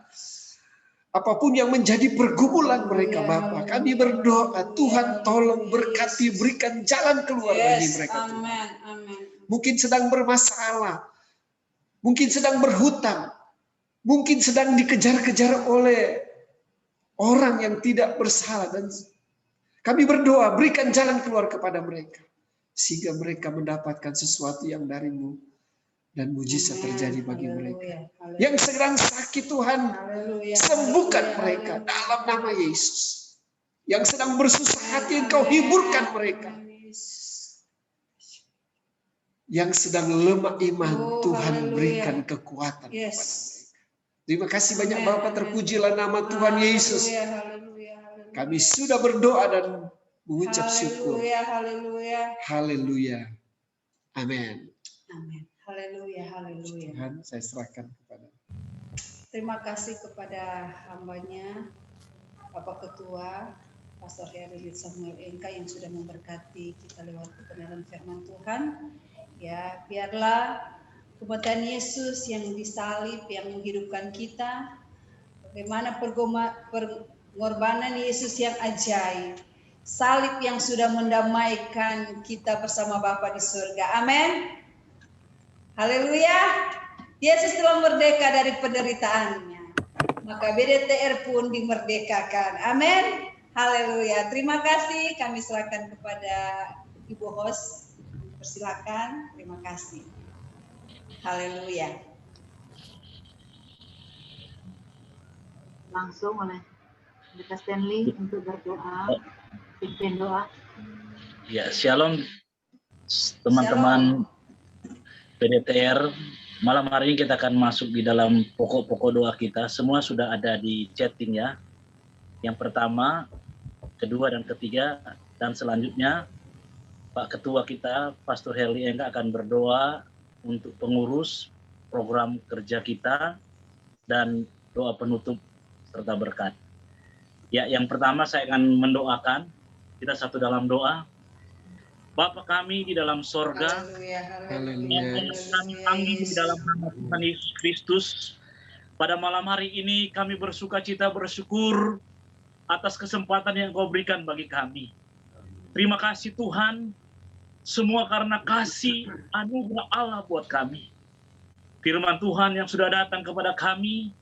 Apapun yang menjadi pergumulan mereka Bapak. Kami berdoa, Tuhan tolong berkati, berikan jalan keluar bagi mereka Tuhan. Amin. Mungkin sedang bermasalah. Mungkin sedang berhutang. Mungkin sedang dikejar-kejar oleh orang yang tidak bersalah. Dan kami berdoa, berikan jalan keluar kepada mereka. Sehingga mereka mendapatkan sesuatu yang dari-Mu. Dan mujizat terjadi bagi mereka. Yang sedang sakit Tuhan, sembuhkan mereka dalam nama Yesus. Yang sedang bersusah hati, Engkau hiburkan mereka. Yang sedang lemah iman, Tuhan berikan kekuatan kepada mereka. Terima kasih banyak Bapak, terpujilah nama Tuhan Yesus. Kami sudah berdoa dan mengucap syukur. Haleluya. Amin. Haleluya. Tuhan, saya serahkan kepada. Terima kasih kepada hambanya, Bapak Ketua, Pastor Heri Samuel Engka yang sudah memberkati kita lewat kebenaran firman Tuhan. Ya, biarlah kematian Yesus yang disalib, yang menghidupkan kita, bagaimana pengorbanan Yesus yang ajaib, salib yang sudah mendamaikan kita bersama Bapa di surga. Amin. Haleluya. Yesus telah merdeka dari penderitaannya, maka BDTR pun dimerdekakan. Amin. Haleluya. Terima kasih. Kami serahkan kepada Ibu host. Persilakan. Terima kasih. Haleluya. Langsung oleh Pendeta Stanley untuk berdoa, pimpin doa. Ya, shalom teman-teman PDTR. Malam hari ini kita akan masuk di dalam pokok-pokok doa kita. Semua sudah ada di chatting ya. Yang pertama, kedua dan ketiga, dan selanjutnya Pak Ketua kita, Pastor Heri Engka akan berdoa untuk pengurus program kerja kita dan doa penutup serta berkat. Ya, yang pertama saya akan mendoakan, kita satu dalam doa. Bapa kami di dalam sorga, kami di dalam nama Tuhan Yesus Kristus, pada malam hari ini kami bersukacita bersyukur atas kesempatan yang Kau berikan bagi kami. Terima kasih Tuhan, semua karena kasih anugerah Allah buat kami. Firman Tuhan yang sudah datang kepada kami,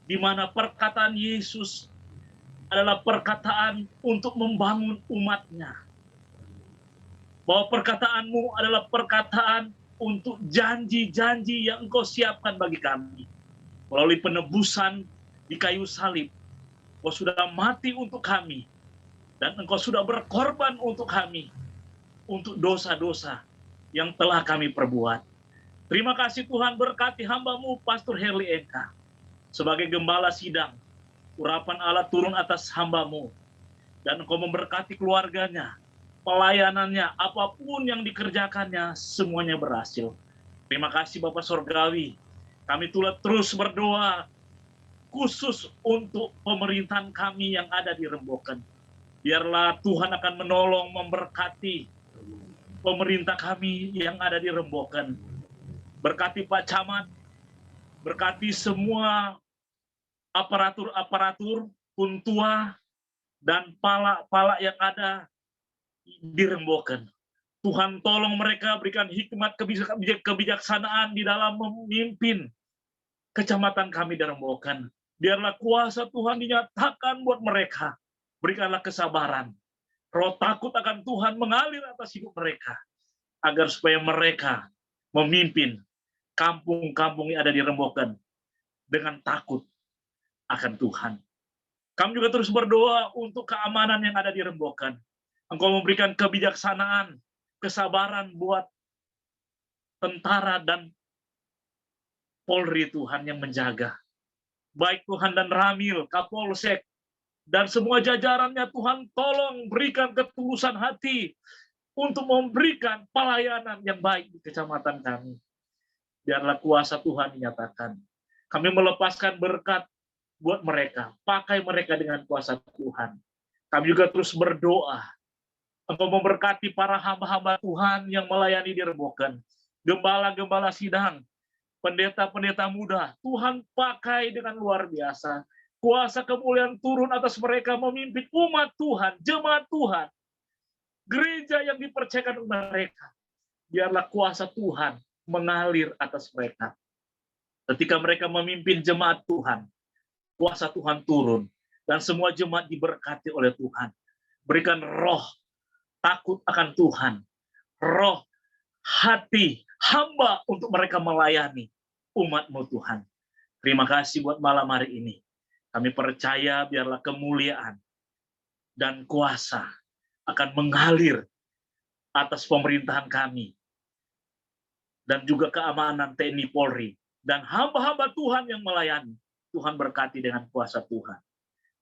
di mana perkataan Yesus adalah perkataan untuk membangun umat-Nya. Bahwa perkataan-Mu adalah perkataan untuk janji-janji yang Engkau siapkan bagi kami. Melalui penebusan di kayu salib, Engkau sudah mati untuk kami. Dan Engkau sudah berkorban untuk kami. Untuk dosa-dosa yang telah kami perbuat. Terima kasih Tuhan, berkati hamba-Mu Pastor Heri Engka. Sebagai gembala sidang, urapan Allah turun atas hamba-Mu. Dan Engkau memberkati keluarganya, pelayanannya, apapun yang dikerjakannya, semuanya berhasil. Terima kasih Bapak Sorgawi. Kami terus berdoa khusus untuk pemerintahan kami yang ada di Remboken. Biarlah Tuhan akan menolong, memberkati pemerintah kami yang ada di Rembokan. Berkati Pak Camat, berkati semua aparatur-aparatur, puntua, dan pala-pala yang ada di Rembokan. Tuhan tolong mereka, berikan hikmat kebijaksanaan di dalam memimpin kecamatan kami di Rembokan. Biarlah kuasa Tuhan dinyatakan buat mereka. Berikanlah kesabaran. Roh takut akan Tuhan mengalir atas hidup mereka. Agar supaya mereka memimpin kampung-kampung yang ada di Rembokan dengan takut akan Tuhan. Kami juga terus berdoa untuk keamanan yang ada di Rembokan. Engkau memberikan kebijaksanaan, kesabaran buat tentara dan Polri Tuhan yang menjaga. Baik Tuhan dan Ramil, Kapolsek, dan semua jajarannya Tuhan tolong berikan ketulusan hati untuk memberikan pelayanan yang baik di kecamatan kami. Biarlah kuasa Tuhan dinyatakan. Kami melepaskan berkat buat mereka. Pakai mereka dengan kuasa Tuhan. Kami juga terus berdoa. Engkau memberkati para hamba-hamba Tuhan yang melayani di Rembokan. Gembala-gembala sidang, pendeta-pendeta muda, Tuhan pakai dengan luar biasa. Kuasa kemuliaan turun atas mereka memimpin umat Tuhan, jemaat Tuhan. Gereja yang dipercayakan mereka. Biarlah kuasa Tuhan mengalir atas mereka. Ketika mereka memimpin jemaat Tuhan, kuasa Tuhan turun. Dan semua jemaat diberkati oleh Tuhan. Berikan roh takut akan Tuhan. Roh hati hamba untuk mereka melayani umat-Mu Tuhan. Terima kasih buat malam hari ini. Kami percaya biarlah kemuliaan dan kuasa akan mengalir atas pemerintahan kami. Dan juga keamanan TNI Polri. Dan hamba-hamba Tuhan yang melayani. Tuhan berkati dengan kuasa Tuhan.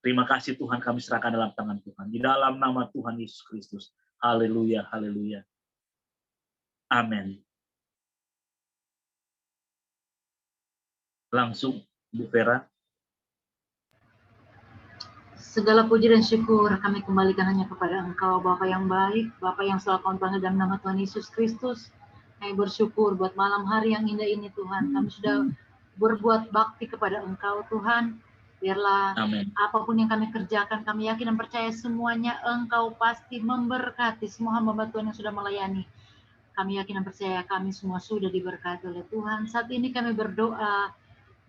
Terima kasih Tuhan kami serahkan dalam tangan Tuhan. Di dalam nama Tuhan Yesus Kristus. Haleluya, haleluya. Amin. Langsung, Bu Vera. Segala puji dan syukur kami kembalikan hanya kepada Engkau, Bapa yang baik, Bapa yang selalu kami panggil dalam nama Tuhan Yesus Kristus. Kami bersyukur buat malam hari yang indah ini Tuhan. Kami sudah berbuat bakti kepada Engkau Tuhan. Biarlah Amin. apapun yang kami kerjakan, kami yakin dan percaya semuanya Engkau pasti memberkati semua hamba Tuhan yang sudah melayani. Kami yakin dan percaya kami semua sudah diberkati oleh Tuhan. Saat ini kami berdoa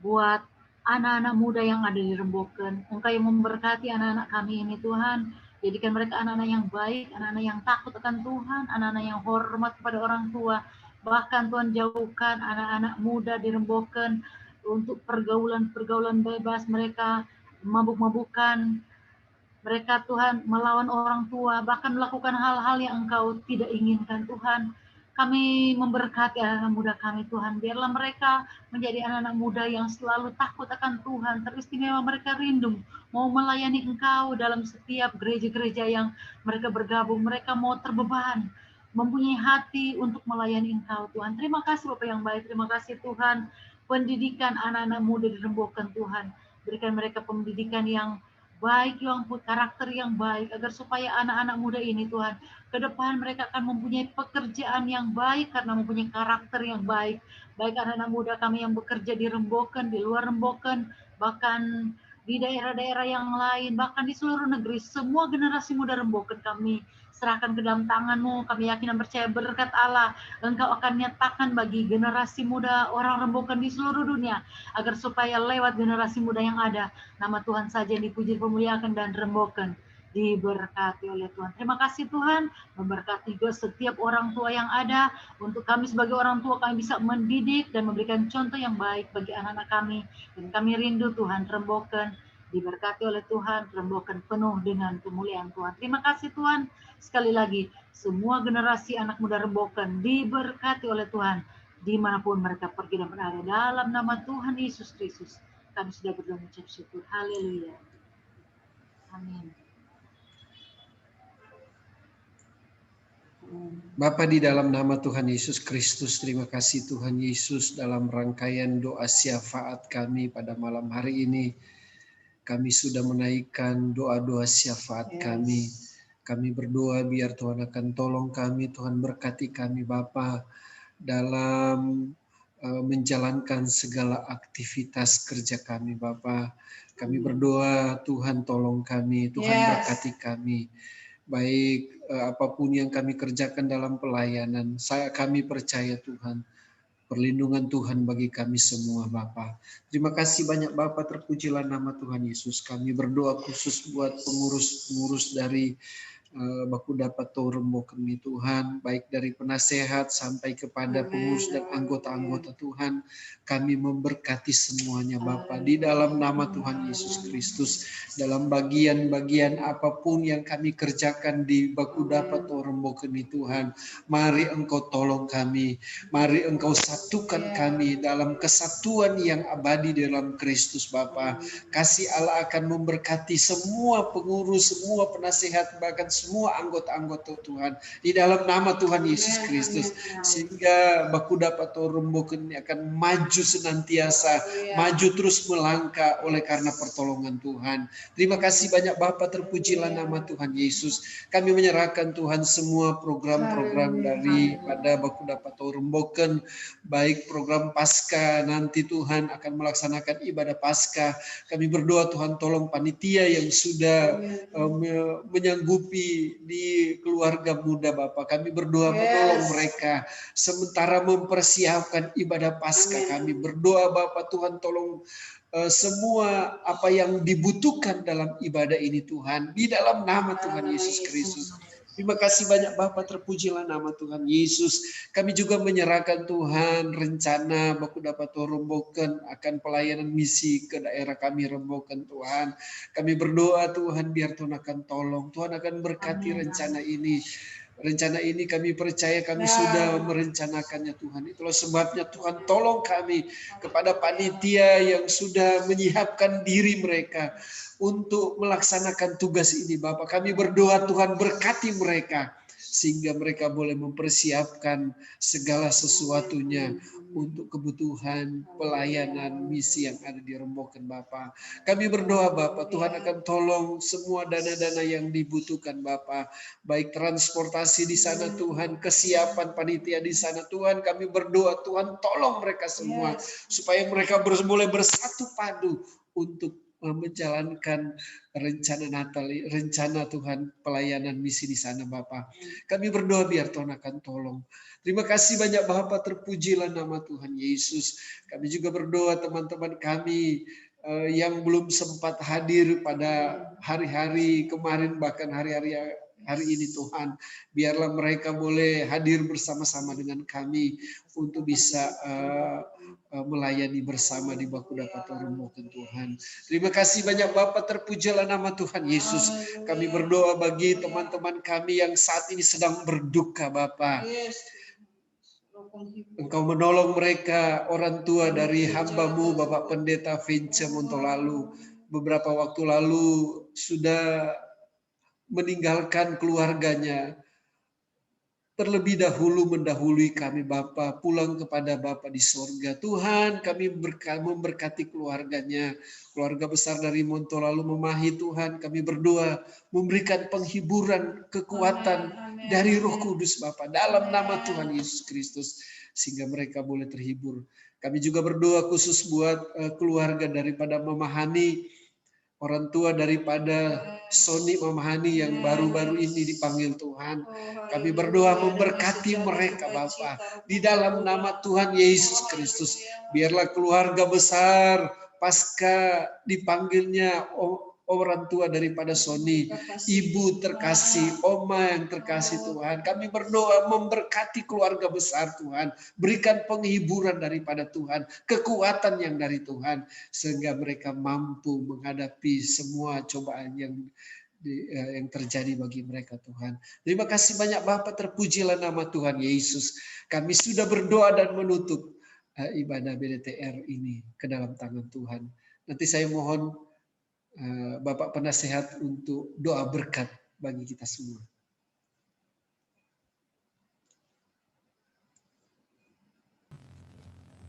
buat anak-anak muda yang ada di Rembokan. Engkau yang memberkati anak-anak kami ini Tuhan. Jadikan mereka anak-anak yang baik, anak-anak yang takut akan Tuhan, anak-anak yang hormat kepada orang tua. Bahkan Tuhan jauhkan anak-anak muda di Rembokan untuk pergaulan-pergaulan bebas. Mereka mabuk-mabukan. Mereka Tuhan melawan orang tua, bahkan melakukan hal-hal yang Engkau tidak inginkan Tuhan. Kami memberkati anak-anak muda kami Tuhan. Biarlah mereka menjadi anak-anak muda yang selalu takut akan Tuhan. Teristimewa mereka rindu mau melayani Engkau dalam setiap gereja-gereja yang mereka bergabung. Mereka mau terbeban, mempunyai hati untuk melayani Engkau Tuhan. Terima kasih Bapak yang baik. Terima kasih Tuhan. Pendidikan anak-anak muda di Rembokan Tuhan. Berikan mereka pendidikan yang baik, yang karakter yang baik, agar supaya anak-anak muda ini Tuhan, ke depan mereka akan mempunyai pekerjaan yang baik karena mempunyai karakter yang baik. Baik anak-anak muda kami yang bekerja di Rembokan, di luar Rembokan, bahkan di daerah-daerah yang lain, bahkan di seluruh negeri, semua generasi muda Rembokan kami serahkan ke dalam tangan-Mu. Kami yakin dan percaya berkat Allah Engkau akan nyatakan bagi generasi muda orang Rembokan di seluruh dunia, agar supaya lewat generasi muda yang ada, nama Tuhan saja yang dipuji, dimuliakan, dan Rembokan diberkati oleh Tuhan. Terima kasih Tuhan, memberkati juga setiap orang tua yang ada. Untuk kami sebagai orang tua, kami bisa mendidik dan memberikan contoh yang baik bagi anak-anak kami. Dan kami rindu Tuhan, Rembokan diberkati oleh Tuhan, Rembokan penuh dengan kemuliaan Tuhan. Terima kasih Tuhan. Sekali lagi, semua generasi anak muda Rembokan diberkati oleh Tuhan, dimanapun mereka pergi dan berada. Dalam nama Tuhan Yesus Kristus, kami sudah berdoa mengucap syukur. Haleluya. Amin. Bapa, di dalam nama Tuhan Yesus Kristus, terima kasih Tuhan Yesus dalam rangkaian doa syafaat kami pada malam hari ini. Kami sudah menaikkan doa-doa syafaat kami Kami berdoa biar Tuhan akan tolong kami, Tuhan berkati kami Bapa dalam menjalankan segala aktivitas kerja kami Bapa. Kami berdoa Tuhan tolong kami, Tuhan berkati kami. Baik apapun yang kami kerjakan dalam pelayanan, kami percaya Tuhan, perlindungan Tuhan bagi kami semua Bapa. Terima kasih banyak Bapa, terpujilah nama Tuhan Yesus. Kami berdoa khusus buat pengurus-pengurus dari Baku dapat Torembo kami Tuhan, baik dari penasehat sampai kepada pengurus dan anggota-anggota Tuhan, kami memberkati semuanya Bapa di dalam nama Tuhan Yesus Kristus. Dalam bagian-bagian apapun yang kami kerjakan di Baku dapat Torembo kami Tuhan, mari Engkau tolong kami, mari Engkau satukan kami dalam kesatuan yang abadi dalam Kristus Bapa. Kasih Allah akan memberkati semua pengurus, semua penasehat, bahkan semua anggota-anggota Tuhan di dalam nama Tuhan Yesus Kristus, sehingga Baku dapat Torembo ini akan maju senantiasa, maju terus melangkah oleh karena pertolongan Tuhan. Terima kasih banyak Bapa, terpujilah nama Tuhan Yesus. Kami menyerahkan Tuhan semua program-program daripada Baku dapat Torembo, baik program Paskah nanti Tuhan akan melaksanakan ibadah Paskah. Kami berdoa Tuhan tolong panitia yang sudah menyanggupi di keluarga muda Bapak. Kami berdoa menolong mereka sementara mempersiapkan ibadah Paskah. Kami berdoa Bapak Tuhan tolong semua apa yang dibutuhkan dalam ibadah ini Tuhan, di dalam nama Tuhan Yesus Kristus. Terima kasih banyak Bapak, terpujilah nama Tuhan Yesus. Kami juga menyerahkan Tuhan rencana Baku dapat Remboken akan pelayanan misi ke daerah kami Remboken Tuhan. Kami berdoa Tuhan biar Tuhan akan tolong, Tuhan akan berkati rencana ini. Rencana ini kami percaya kami sudah merencanakannya Tuhan. Itulah sebabnya Tuhan tolong kami kepada panitia yang sudah menyiapkan diri mereka untuk melaksanakan tugas ini Bapak. Kami berdoa Tuhan berkati mereka sehingga mereka boleh mempersiapkan segala sesuatunya untuk kebutuhan pelayanan misi yang ada di Remboken Bapak. Kami berdoa Bapak, Tuhan akan tolong semua dana-dana yang dibutuhkan Bapak, baik transportasi di sana Tuhan, kesiapan panitia di sana Tuhan. Kami berdoa Tuhan tolong mereka semua supaya mereka boleh bersatu padu untuk menjalankan rencana Natal, rencana Tuhan pelayanan misi di sana Bapak. Kami berdoa biar Tuhan akan tolong. Terima kasih banyak Bapak, terpujilah nama Tuhan Yesus. Kami juga berdoa teman-teman kami yang belum sempat hadir pada hari-hari kemarin, bahkan hari-hari ini Tuhan. Biarlah mereka boleh hadir bersama-sama dengan kami untuk bisa melayani bersama di Baku dapat Remboken Tuhan. Terima kasih banyak Bapak, terpujilah nama Tuhan Yesus. Kami berdoa bagi teman-teman kami yang saat ini sedang berduka Bapak. Engkau menolong mereka, orang tua dari hamba-Mu Bapak Pendeta Vince Montolalu. Beberapa waktu lalu sudah meninggalkan keluarganya. Terlebih dahulu mendahului kami Bapa, pulang kepada Bapa di sorga. Tuhan kami memberkati keluarganya, keluarga besar dari Montolalu Memahi Tuhan. Kami berdoa memberikan penghiburan, kekuatan dari Roh Kudus Bapa dalam nama Tuhan Yesus Kristus sehingga mereka boleh terhibur. Kami juga berdoa khusus buat keluarga daripada Memahani, orang tua daripada Sony Mamahani yang baru-baru ini dipanggil Tuhan. Kami berdoa memberkati mereka Bapa di dalam nama Tuhan Yesus Kristus. Biarlah keluarga besar pasca dipanggilnya orang tua daripada Sony, ibu terkasih, oma yang terkasih Tuhan. Kami berdoa memberkati keluarga besar Tuhan. Berikan penghiburan daripada Tuhan, kekuatan yang dari Tuhan, sehingga mereka mampu menghadapi semua cobaan yang terjadi bagi mereka Tuhan. Terima kasih banyak Bapak, terpujilah nama Tuhan Yesus. Kami sudah berdoa dan menutup ibadah BDTR ini ke dalam tangan Tuhan. Nanti saya mohon Bapak penasehat untuk doa berkat bagi kita semua.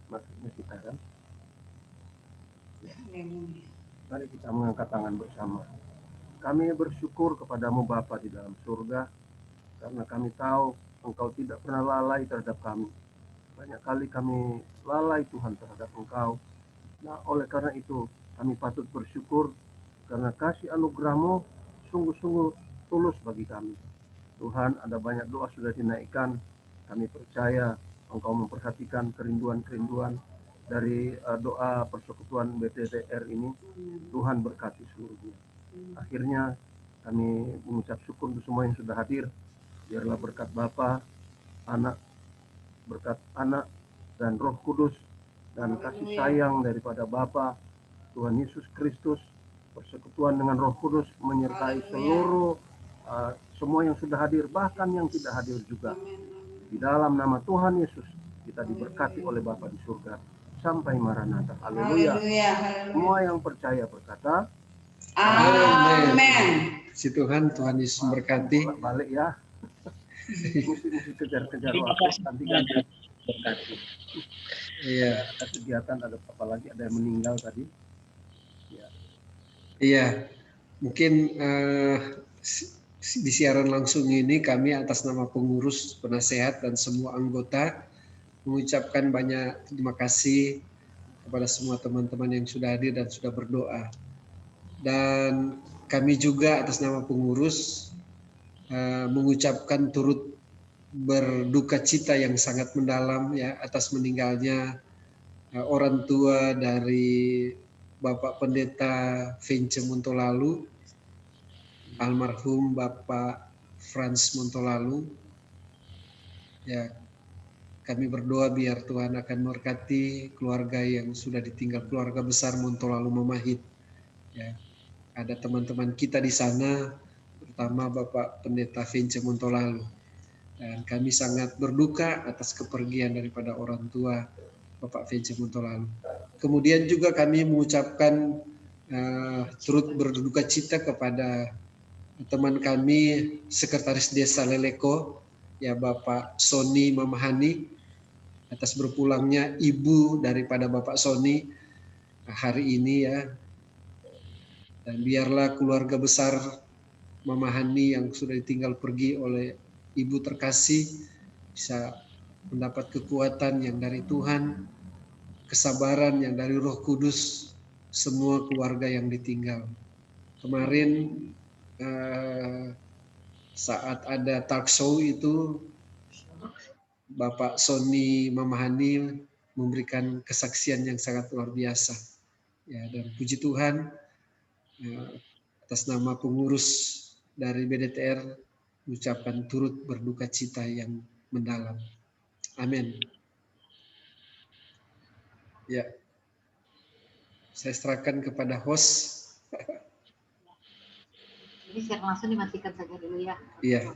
Maksudnya kita kan, mari kita mengangkat tangan bersama. kami bersyukur kepadamu Bapa di dalam surga, karena kami tahu Engkau tidak pernah lalai terhadap kami. Banyak kali kami lalai Tuhan terhadap Engkau. Nah, oleh karena itu kami patut bersyukur karena kasih anugerah-Mu sungguh-sungguh tulus bagi kami. Tuhan, ada banyak doa sudah dinaikkan. Kami percaya Engkau memperhatikan kerinduan-kerinduan dari doa persekutuan BTTR ini. Tuhan berkati seluruhnya. Akhirnya kami mengucap syukur untuk semua yang sudah hadir. Biarlah berkat Bapa, berkat Anak dan Roh Kudus dan kasih sayang daripada Bapa, Tuhan Yesus Kristus, persekutuan dengan Roh Kudus menyertai seluruh semua yang sudah hadir, bahkan yang tidak hadir juga. Di dalam nama Tuhan Yesus kita diberkati oleh Bapa di surga sampai Maranatha. Haleluya. Semua yang percaya berkata Amin. Si Tuhan Yesus memberkati. Balik ya. Mesti kejar-kejar Terima waktu, kasih. nanti ganti berkati. Iya. Ada kegiatan, ada apa lagi, ada yang meninggal tadi. Iya, mungkin di siaran langsung ini kami atas nama pengurus, penasehat, dan semua anggota mengucapkan banyak terima kasih kepada semua teman-teman yang sudah hadir dan sudah berdoa. Dan kami juga atas nama pengurus mengucapkan turut berduka cita yang sangat mendalam ya atas meninggalnya orang tua dari Bapak Pendeta Vince Montolalu, almarhum Bapak Frans Montolalu. Ya, kami berdoa biar Tuhan akan memberkati keluarga yang sudah ditinggal, keluarga besar Montolalu Mamahit. Ya, ada teman-teman kita di sana, terutama Bapak Pendeta Vince Montolalu. Dan kami sangat berduka atas kepergian daripada orang tua Bapak Vince Montolalu. Kemudian juga kami mengucapkan turut berduka cita kepada teman kami Sekretaris Desa Leleko, ya Bapak Sony Mamahani, atas berpulangnya ibu daripada Bapak Sony hari ini ya. Dan biarlah keluarga besar Mamahani yang sudah ditinggal pergi oleh ibu terkasih bisa mendapat kekuatan yang dari Tuhan, kesabaran yang dari Roh Kudus, semua keluarga yang ditinggal. Kemarin saat ada talk show itu Bapak Sony Mamahani memberikan kesaksian yang sangat luar biasa. Ya, dan puji Tuhan atas nama pengurus dari BDTR mengucapkan turut berduka cita yang mendalam. Amin. Ya, saya serahkan kepada host. Jadi siaran langsung dimatikan saja dulu ya. Iya.